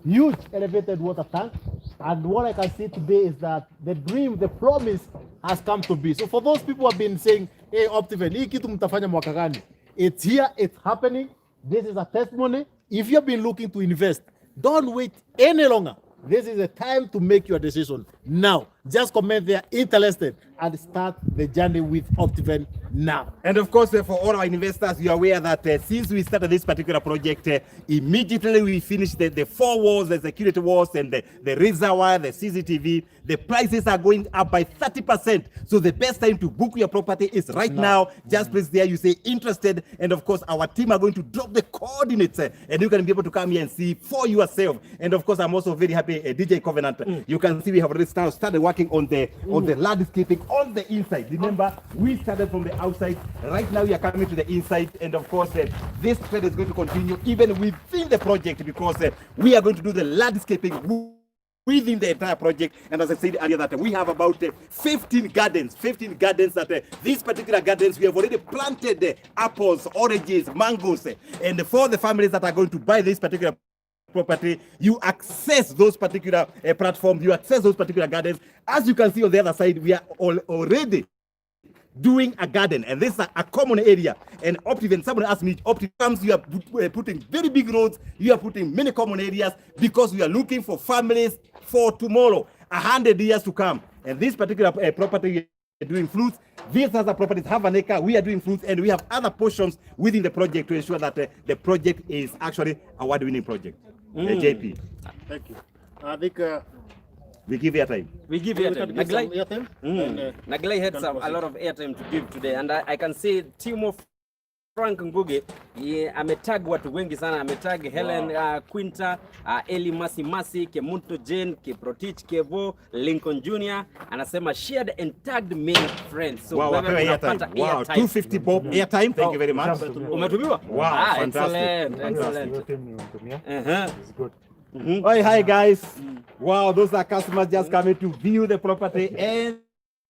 huge elevated water tank. And what I can see today is that the dream, the promise has come to be. So for those people who have been saying, hey, Optiven, hii kitu mtafanya mwaka gani? It's here, it's happening. This is a testimony. If you've been looking to invest, don't wait any longer. This is the time to make your decision now. Just comment there, interested, and start the journey with Optiven now. And of course, for all our investors, you are aware that since we started this particular project, immediately we finished the 4 walls, the security walls, and the reservoir, the CCTV. The prices are going up by 30%. So the best time to book your property is right now. Just please there, you say interested. And of course, our team are going to drop the coordinates, and you can be able to come here and see for yourself. And of course, I'm also very happy, DJ Covenant. You can see we have already started working on the landscaping on the inside. Remember, we started from the outside. Right now, we are coming to the inside, and of course, this trend is going to continue even within the project because we are going to do the landscaping within the entire project. And as I said earlier, that we have about 15 gardens that these particular gardens, we have already planted apples, oranges, mangoes, and for the families that are going to buy this particular property, you access those particular platforms, you access those particular gardens. As you can see on the other side, we are already doing a garden, and this is a common area. And Optiven, someone asked me, Optiven, you are putting very big roads, you are putting many common areas because we are looking for families for tomorrow, 100 years to come. And this particular property, we are doing fruits. These other properties have an acre, we are doing fruits, and we have other portions within the project to ensure that the project is actually a award-winning project. JP. Thank you. I think we give airtime. We give airtime. Naglai had a lot of airtime to give today, and I can see Timo Frank Nguge ametag watu wengi sana, ametag Helen Quinta, Eli Masi, Kemunto Jane, Kiprotich, Kevo, Lincoln Jr. Anasema shared and tagged many friends. So wow, airtime. Wow, 250 bob airtime. Thank you very much. Umetumiwa? Wow, fantastic. Excellent. It's good. Hi guys. Wow, those are customers just coming to view the property and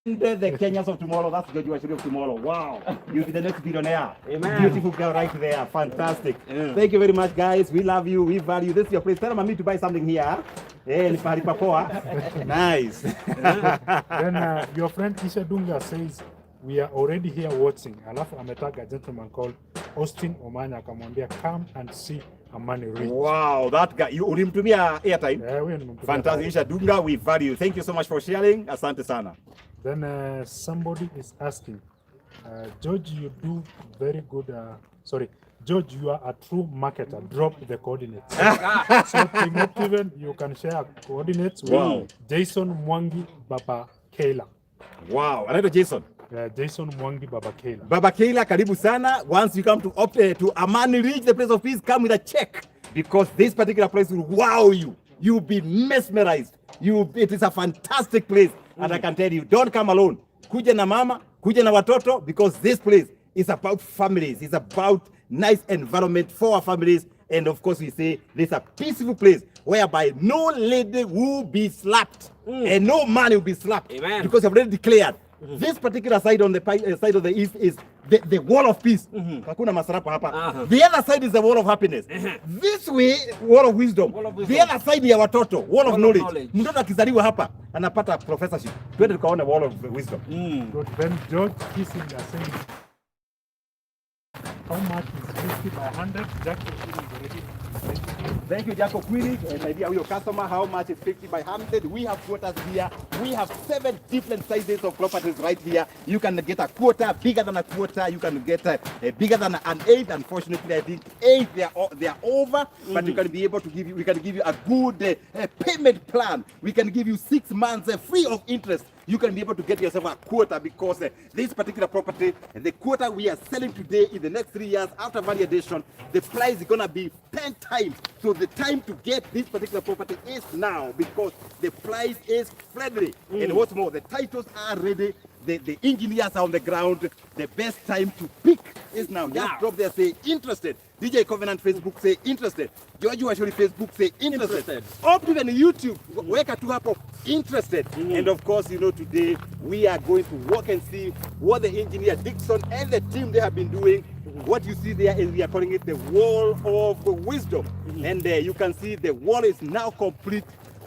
the Kenyans of tomorrow. That's the Jewish of tomorrow. Wow, you'll be the next billionaire. Amen. Beautiful girl right there. Fantastic. Thank you very much, guys. We love you. We value this. Is your place. Tell Mami to buy something here. Nice. Then your friend Isha Dunga says we are already here watching. Alafu ametag a gentleman called Austin Omanya akamwambia come and see Amani Rich. Wow, that guy. You ulimtumia airtime? Yeah, we nimtumia. Fantastic. Isha Dunga, we value. Thank you so much for sharing. Asante sana. Then somebody is asking, George, you do very good. George, you are a true marketer. Drop the coordinates. So, Team Optiven, you can share coordinates with Jason Mwangi Baba Kayla. Wow, anaitwa Jason. Jason Mwangi Baba Kayla. Baba Kayla, karibu sana. Once you come to Amani Ridge, the place of peace, come with a check because this particular place will wow you. You'll be mesmerized. It is a fantastic place. And I can tell you, don't come alone. Kuja na mama, kuja na watoto, because this place is about families. It's about nice environment for our families. And of course, we say this is a peaceful place whereby no lady will be slapped and no man will be slapped. Amen. Because I've already declared this particular side on the side of the east is the wall of peace. Hakuna masarapo hapa. The other side is the wall of happiness. This way, wall of wisdom. The other side ya watoto, wall of knowledge. Mtoto akizaliwa hapa anapata professorship. Twende tukaone wall of wisdom. Good. Then George Kissing is saying, how much is 50 by 100? Jack is already. Thank you, Jacob Query. And idea your customer, how much is 50 by 100? We have quotas here. We have 7 different sizes of properties right here. You can get a quarter, bigger than a quarter. You can get a bigger than an 8. Unfortunately, I think 8 they are over. But you can be able to give you. We can give you a good payment plan. We can give you 6 months free of interest. you can be able to get yourself a quota, because this particular property, the quota we are selling today, in the next 3 years after validation, the price is gonna be 10 times. So the time to get this particular property is now, because the price is friendly. And what's more, the titles are ready. The engineers are on the ground. The best time to pick is now. Just drop there, say interested. DJ Covenant Facebook, say interested. George Washuri Facebook, say interested. Optiven YouTube, weka tu hapo interested. And of course, you know, today we are going to walk and see what the engineer Dixon and the team they have been doing. What you see there is, we are calling it the wall of wisdom. And you can see the wall is now complete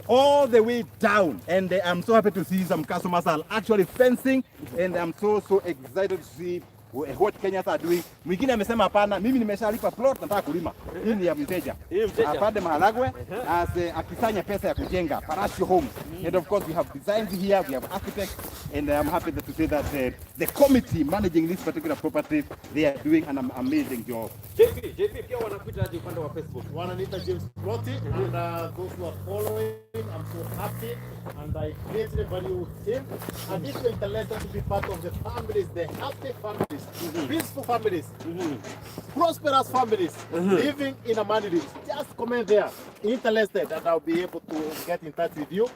all the way down, and I'm so happy to see some customers are actually fencing, and I'm so excited to see what Kenyans are doing. Mwingine amesema hapana, mimi nimeshalipa plot, nataka kulima. Hii ni ya mteja. Apande maharagwe akisanya pesa ya kujenga Parasio Homes. And of course we have designs here, we have architects, and I'm happy to say that the committee managing this particular property, they are doing an amazing job. JP pia wanakuita aje upande wa Facebook? Wananiita James Proti, and those who are following, I'm so happy, and I greatly value him. And this will let us to be part of the families, the happy families, peaceful families, prosperous families, living in Amani. Just comment there, interested, and I'll be able to get in touch with you.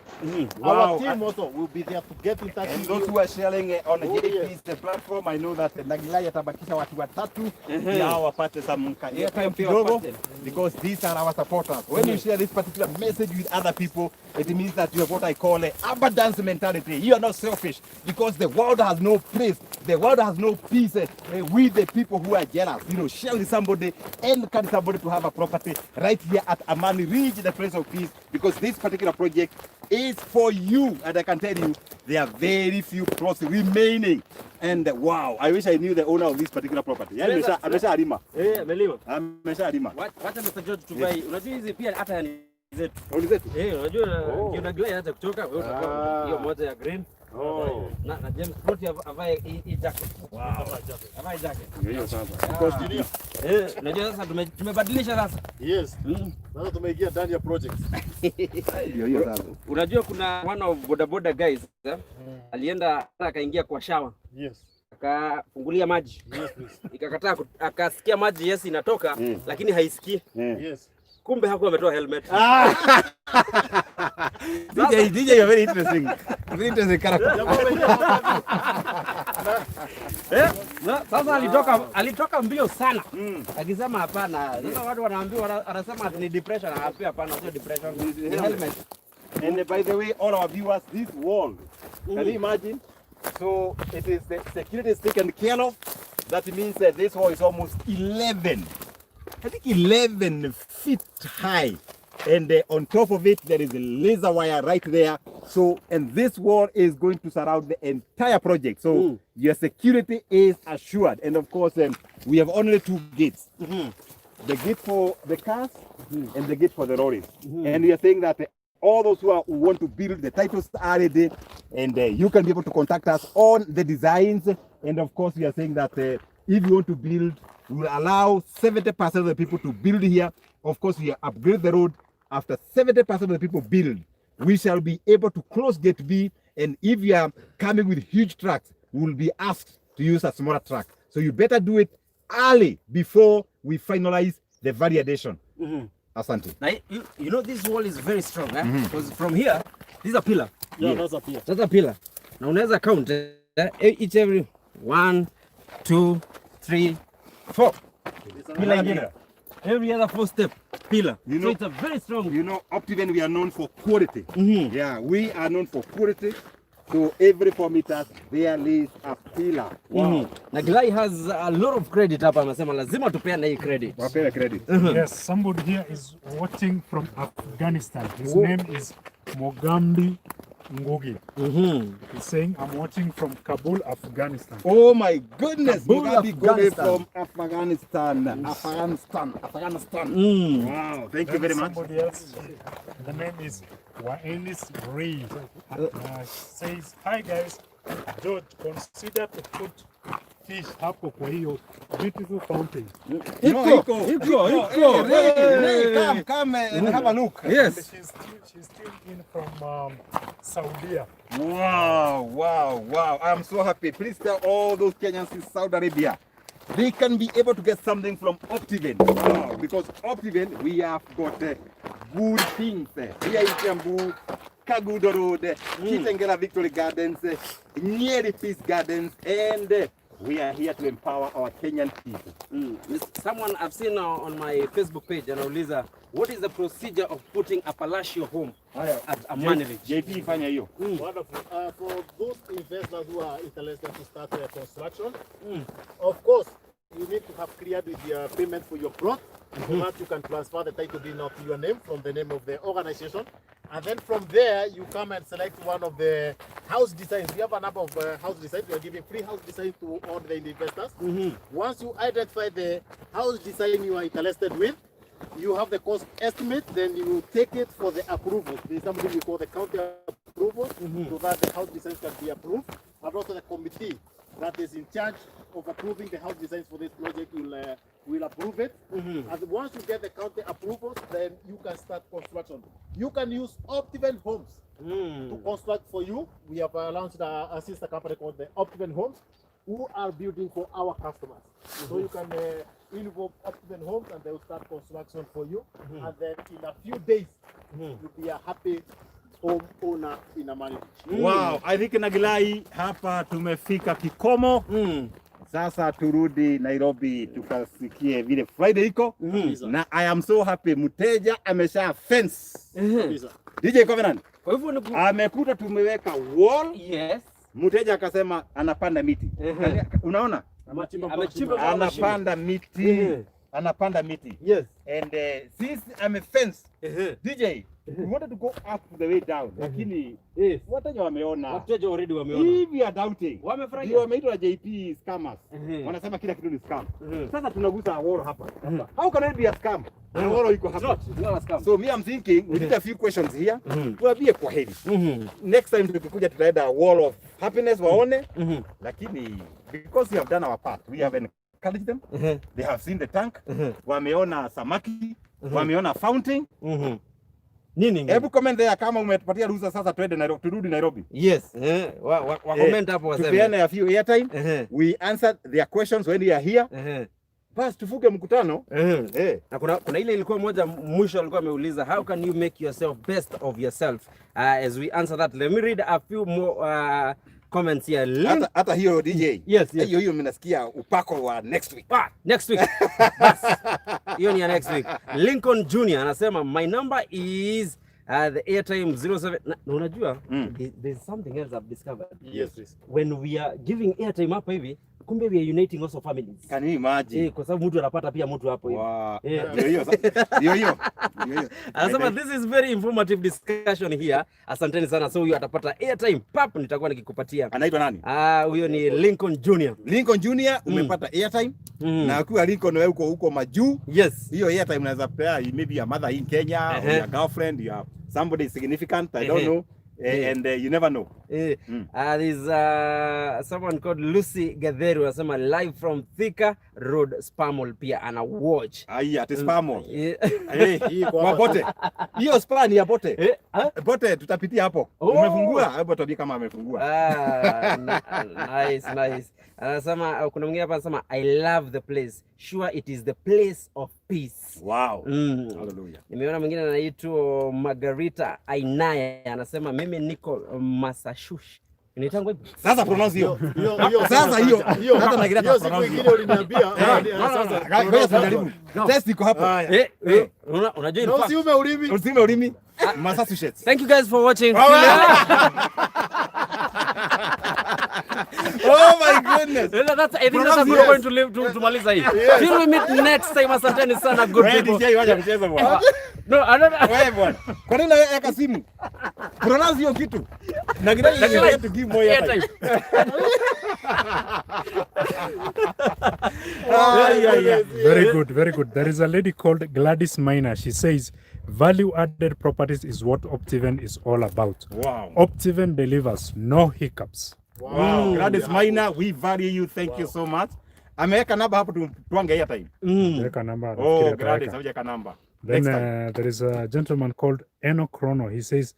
Our team also will be there to get in touch with you. And those who are sharing on JP's platform, I know that Nagilai atabakisha watu watatu nao wapate some kidogo, because these are our supporters. When you share this particular message with other people, it means that you have what I call abundance mentality. You are not selfish, because the world has no place, the world has no peace with the people who are jealous. You know, share with somebody, encourage somebody to have a property right here at Amani. Reach the place of peace, because this particular project is for you, and I can tell you there are very few plots remaining. And wow, I wish I knew the owner of this particular property. Yani ameshalima. Amelima. Ameshalima. Wacha Mr. George tubai. Unajua hizi pia hata ni zetu. Ni zetu. Unajua kuna glare hata kutoka wewe utakuwa hiyo moja ya green. Na James Proti avae hii jacket. Wow. Avae jacket. Hiyo sasa. Because unajua sasa tumebadilisha sasa. Yes. Sasa tumeingia ndani ya project. Hiyo sasa. Unajua kuna one of boda guys alienda akaingia kwa shower. Yes. Akafungulia maji. Yes, please. Ikakataa, akasikia maji yes inatoka lakini haisikii. Yes. Kumbe hakuwa ametoa helmet. DJ, you're very interesting. Very interesting character. Sasa alitoka mbio sana. Akisema hapana. Sasa watu wanaambiwa, anasema ni depression, anaambia hapana, sio depression. Ni helmet. And by the way, all our viewers, this wall, can you imagine? So it is the security is taken care of. That means that this wall is almost 11 feet high, and on top of it there is a laser wire right there. So, and this wall is going to surround the entire project, so your security is assured. And of course we have only 2 gates, the gate for the cars and the gate for the lorries. And we are saying that all those who want to build, the titles are ready, and you can be able to contact us on the designs. And of course we are saying that if you want to build, we will allow 70% of the people to build here. Of course, we upgrade the road. After 70% of the people build, we shall be able to close gate B. And if you are coming with huge trucks, we will be asked to use a smaller truck. So you better do it early before we finalize the validation. Asante. Now, you know this wall is very strong, because from here, this is a pillar. Yeah, that's a pillar. That's a pillar. Now, unaweza count each every 1, 2, 3, 4. Pillar ingine. Every other 4 step pillar. You know, so it's a very strong. You know, Optiven, we are known for quality. Yeah, we are known for quality. So every 4 meters there lays a pillar. Wow. Naglai has a lot of credit hapa, anasema lazima tupeane hii credit. Wapewe credit. Yes, somebody here is watching from Afghanistan. His name is Mogambi Ngugi. He's saying, I'm watching from Kabul, Afghanistan. Oh my goodness, Kabul, Afghanistan. From Afghanistan. Wow, thank you very much. Somebody else, the name is Waenis Reid. Says, hi guys, George, consider to put fish hapo kwa hiyo beautiful fountain. Come and have a look. Yes. She's still in from Saudi. Wow. I'm so happy. Please tell all those Kenyans in Saudi Arabia they can be able to get something from Optiven. Wow, because Optiven, we have got good things here in Kiambu, Kagudo Road, Kitengela Victory Gardens, Nyeri Peace Gardens, and we are here to empower our Kenyan people. Someone I've seen on my Facebook page, and Lisa, what is the procedure of putting a palatial home at Amani? JP, fanya hiyo. Wonderful. For those investors who are interested to start construction, of course, you need to have cleared with your payment for your plot. So that you can transfer the title deed now to your name from the name of the organization. And then from there, you come and select one of the house designs. We have a number of house designs. We are giving free house designs to all the investors. Once you identify the house design you are interested with, you have the cost estimate, then you take it for the approval. There is something we call the county approval, so that the house designs can be approved. And also the committee that is in charge of approving the house designs for this project will approve it. And once you get the county approvals, then you can start construction. You can use Optiven Homes to construct for you. We have launched a sister company called the Optiven Homes, who are building for our customers. So you can involve Optiven Homes and they will start construction for you. And then in a few days, you'll be a happy home owner in Amani. Wow, I think Nagilai hapa tumefika kikomo. Sasa turudi Nairobi tukasikie vile Friday iko. Na I am so happy mteja amesha fence. DJ Covenant. Kwa hivyo amekuta tumeweka wall. Yes. Mteja akasema anapanda miti. Unaona? Anapanda miti. Anapanda miti. Yes. And since I'm a fence, DJ, we wanted to go up the way down. Lakini wateja wameona. Wateja already wameona. Hivi are doubting. Wamefurahia. Wameitwa JP scammers. Wanasema kila kitu ni scam. Sasa tunagusa wall hapa. How can it be a scam? The wall iko hapa. It's not a scam. So me I'm thinking we did a few questions here. Tuambie kwa heri. Next time tukikuja tutaenda wall of happiness waone. Lakini because we have done our part, we have encouraged them. They have seen the tank. Wameona samaki. Wameona fountain. Nini? Hebu comment there kama umetupatia ruhusa sasa twende Nairobi, turudi Nairobi. Yes. Wa comment hapo waseme. Tupeane a few airtime. We answered their questions when they are here. Bas tufuge mkutano. Na kuna ile ilikuwa moja mwisho alikuwa ameuliza, how can you make yourself best of yourself? As we answer that, let me read a few more comments here. Hata hiyo DJ. Yes. Hiyo mnasikia upako wa next week. Next week. Bas. Hiyo ni ya next week. Lincoln Jr. anasema my number is the airtime 07. Na unajua there's something else I've discovered. Yes. When we are giving airtime hapa hivi, kumbe we are uniting also families. Can you imagine? Kwa sababu mtu anapata pia mtu hapo hivi. Hiyo. Anasema this is very informative discussion here. Asanteni sana. So huyo atapata airtime pap nitakuwa nikikupatia. Anaitwa nani? Huyo ni Lincoln Jr. Lincoln Jr. umepata airtime na akiwa Lincoln wewe huko majuu. Yes. Hiyo airtime unaweza pea maybe your mother in Kenya or your girlfriend, your somebody significant, I don't know. And you never know. There's someone called Lucy Gatheru anasema live from Thika Road Spamol pia ana watch. Ati Spamol. Kwa bote. Hiyo spa ni ya bote. Bote tutapitia hapo. Umefungua? Hapo tuambie kama amefungua. Nice. Anasema kuna mwingine hapa anasema I love the place. Sure it is the place of peace. Wow. Hallelujah. Nimeona mwingine anaitwa Margarita Ainaya anasema mimi niko Massachusetts. Inaitangwa hivyo. Sasa pronounce hiyo. Sasa hiyo. Hata na Greta pronounce. Hiyo uliniambia. Sasa ngoja tujaribu. Test iko hapo. Unajua in fact. Usime ulimi. Massachusetts. Thank you guys for watching. Oh my goodness. That's, I think that's a good point to live to maliza hii. Till we meet next time, asanteni sana good people. DJ wacha mchezo bwana. No, wewe bwana. Kwa nini unaweka simu? Pronounce hiyo kitu. Na kile to give more airtime. Very good. There is a lady called Gladys Minor. She says value-added properties is what Optiven is all about. Wow. Optiven delivers no hiccups. Wow. Gladys Maina, we value you. Thank you so much. Ameweka namba hapo tuange airtime. Ameweka namba. Oh, Gladys, hujaweka namba. Then there is a gentleman called Enoch Chrono. He says,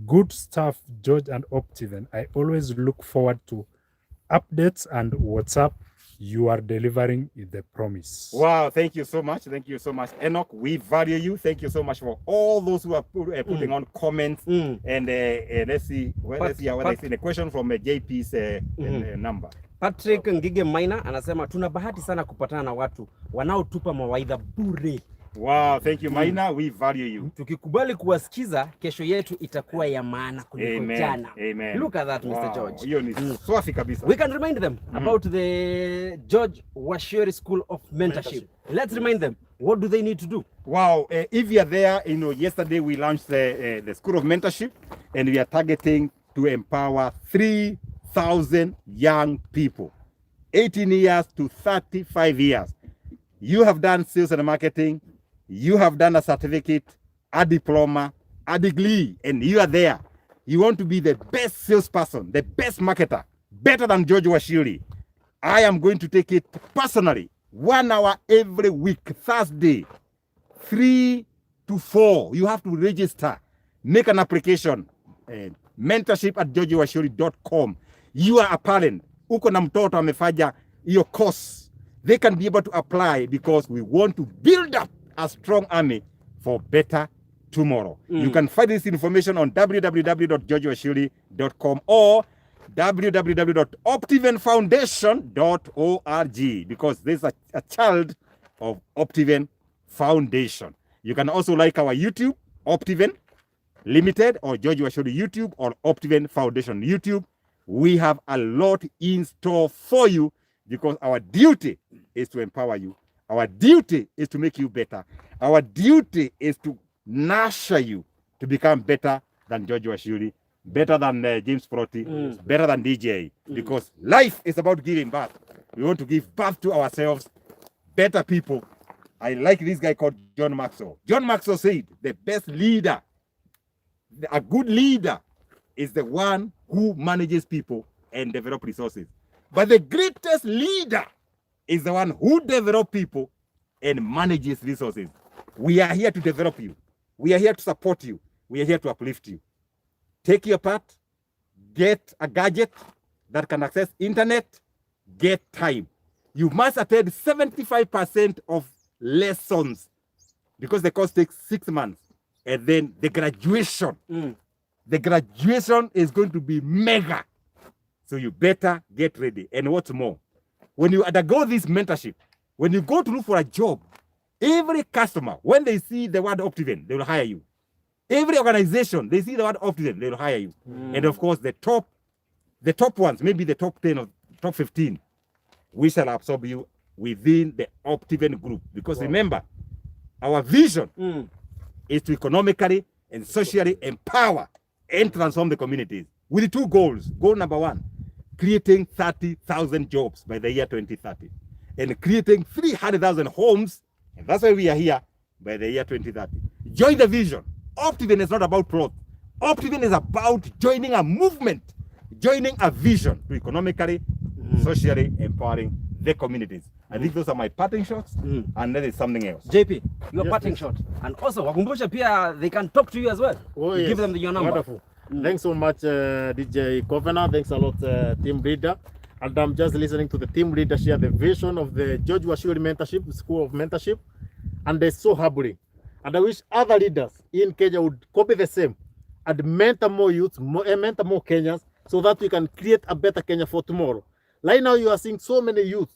good stuff, George and Optiven. I always look forward to updates and WhatsApp. You are delivering the promise. Wow, thank you so much. Thank you so much, Enoch. We value you. Thank you so much for all those who are putting on comments. And let's see whether I see a question from JP's number. Patrick Ngige Maina anasema tuna bahati sana kupatana na watu wanaotupa mawaidha bure. Wow, thank you Maina, we value you. Tukikubali kuwasikiza, kesho yetu itakuwa ya maana kuliko jana. Amen. Look at that, Mr. George. Hiyo ni swafi kabisa. We can remind them about the George Washiri School of Mentorship. Let's remind them, what do they need to do? Wow, if you are there, yesterday we launched the School of Mentorship, and we are targeting to empower 3,000 young people, 18 years to 35 years. You have done sales and marketing, you have done a certificate, a diploma, a degree, and you are there. You want to be the best salesperson, the best marketer, better than George Washiri. I am going to take it personally, 1 hour every week, Thursday, 3 to 4. You have to register, make an application, mentorship@georgewashiri.com. You are a parent, uko na mtoto amefanya hiyo course, they can be able to apply because we want to build up a strong army for better tomorrow. You can find this information on www.georgewashiri.com or www.optivenfoundation.org because there's a child of Optiven Foundation. You can also like our YouTube, Optiven Limited, or George Washiri YouTube, or Optiven Foundation YouTube. We have a lot in store for you because our duty is to empower you. Our duty is to make you better. Our duty is to nurture you to become better than George Washiri, better than James Proti, better than DJ. Because life is about giving birth. We want to give birth to ourselves, better people. I like this guy called John Maxwell. John Maxwell said, the best leader, a good leader, is the one who manages people and develop resources. But the greatest leader is the one who develops people and manages resources. We are here to develop you. We are here to support you. We are here to uplift you. Take your part. Get a gadget that can access internet. Get time. You must attend 75% of lessons because the course takes 6 months. And then the graduation. The graduation is going to be mega. So you better get ready. And what's more, when you undergo this mentorship, when you go to look for a job, every customer, when they see the word Optiven, they will hire you. Every organization, they see the word Optiven, they will hire you. And of course, the top ones, maybe the top 10 or top 15, we shall absorb you within the Optiven group. Because remember, our vision is to economically and socially empower and transform the communities with 2 goals. Goal number 1, creating 30,000 jobs by the year 2030 and creating 300,000 homes, and that's why we are here, by the year 2030. Join the vision. Optiven is not about plot. Optiven is about joining a movement, joining a vision to economically, socially empowering the communities. I think those are my parting shots, and that is something else. JP, your parting shot. And also, wakumbusha pia, they can talk to you as well. You give them your number. Wonderful. Thanks so much, DJ Governor. Thanks a lot, team leader. And I'm just listening to the team leader share the vision of the George Washiri Mentorship, School of Mentorship. And they're so humbling. And I wish other leaders in Kenya would copy the same and mentor more youths, mentor more Kenyans, so that we can create a better Kenya for tomorrow. Right now, you are seeing so many youth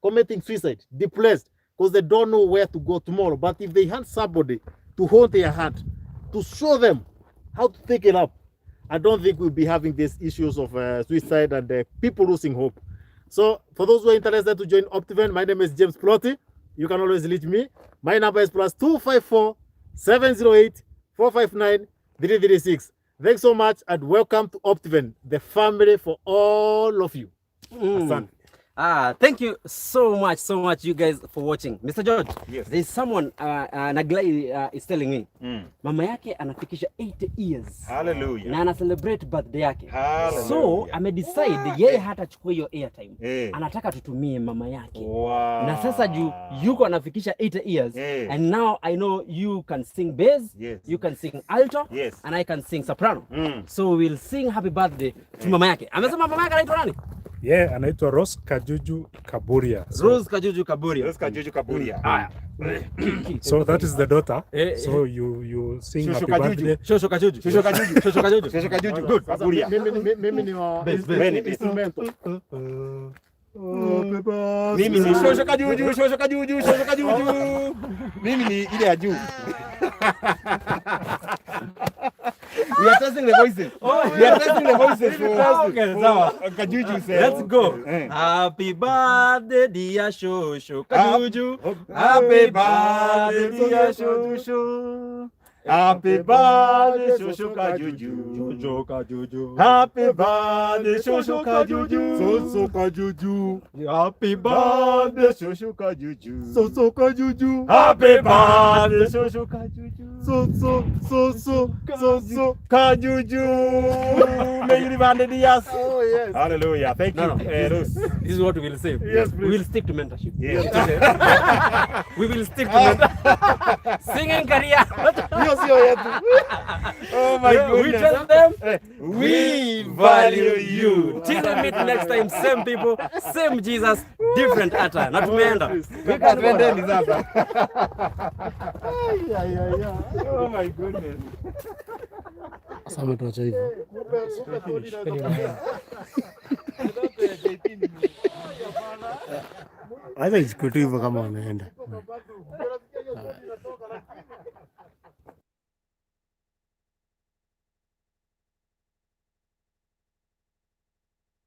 committing suicide, depressed, because they don't know where to go tomorrow. But if they had somebody to hold their hand, to show them how to take it up, I don't think we'll be having these issues of suicide and people losing hope. So for those who are interested to join Optiven, my name is James Proti. You can always reach me. My number is +254 708 459 336. Thanks so much and welcome to Optiven, the family for all of you. Thank you so much you guys for watching. Mr. George, yes. There's someone Naglai is telling me mama yake anafikisha 80 years. Hallelujah. Na ana celebrate birthday yake. Hallelujah. So amedecide yeye hatachukua hiyo airtime. Anataka tutumie mama yake. Wow. Na sasa yuko anafikisha 80 years and now I know you can sing bass, you can sing alto, and I can sing soprano. So we'll sing happy birthday to mama yake. Amesema mama yake anaitwa nani? Anaitwa Rose Kajuju Kaburia. Rose Kajuju Kaburia. Rose Kajuju Kaburia. So that is the daughter. So you sing happy birthday. Shosho Kajuju. Shosho Kajuju. Shosho Kajuju. Shosho Kajuju. Good. Kaburia. Mimi ni wa instrumental. Mimi ni Shosho Kajuju, Shosho Kajuju, Shosho Kajuju. Mimi ni ile ya juu. We are testing the voices. We are testing the voices. Okay, sawa. Kajuju said. Let's go. Happy birthday dear Shosho Kajuju. Happy birthday dear Shosho. Happy birthday, Shosho Kajuju. Shosho Kajuju. Happy birthday, Shosho Kajuju. Shosho Kajuju. Happy birthday, Shosho Kajuju. Shosho Kajuju. Happy birthday, Shosho Kajuju. Shosho Kajuju. May you live 100 years. Oh yes. Hallelujah. Thank you, Rose. This is what we will say. Yes, please. We will stick to mentorship. Yes. We will stick to mentorship. Singing career. Oh my goodness. We tell them we value you. Till we meet next time, same people, same Jesus, different attire. Na tumeenda. Twendeni sasa. Oh my goodness. Sasa tuacha hivyo. Acha ichukue hivyo kama wanaenda.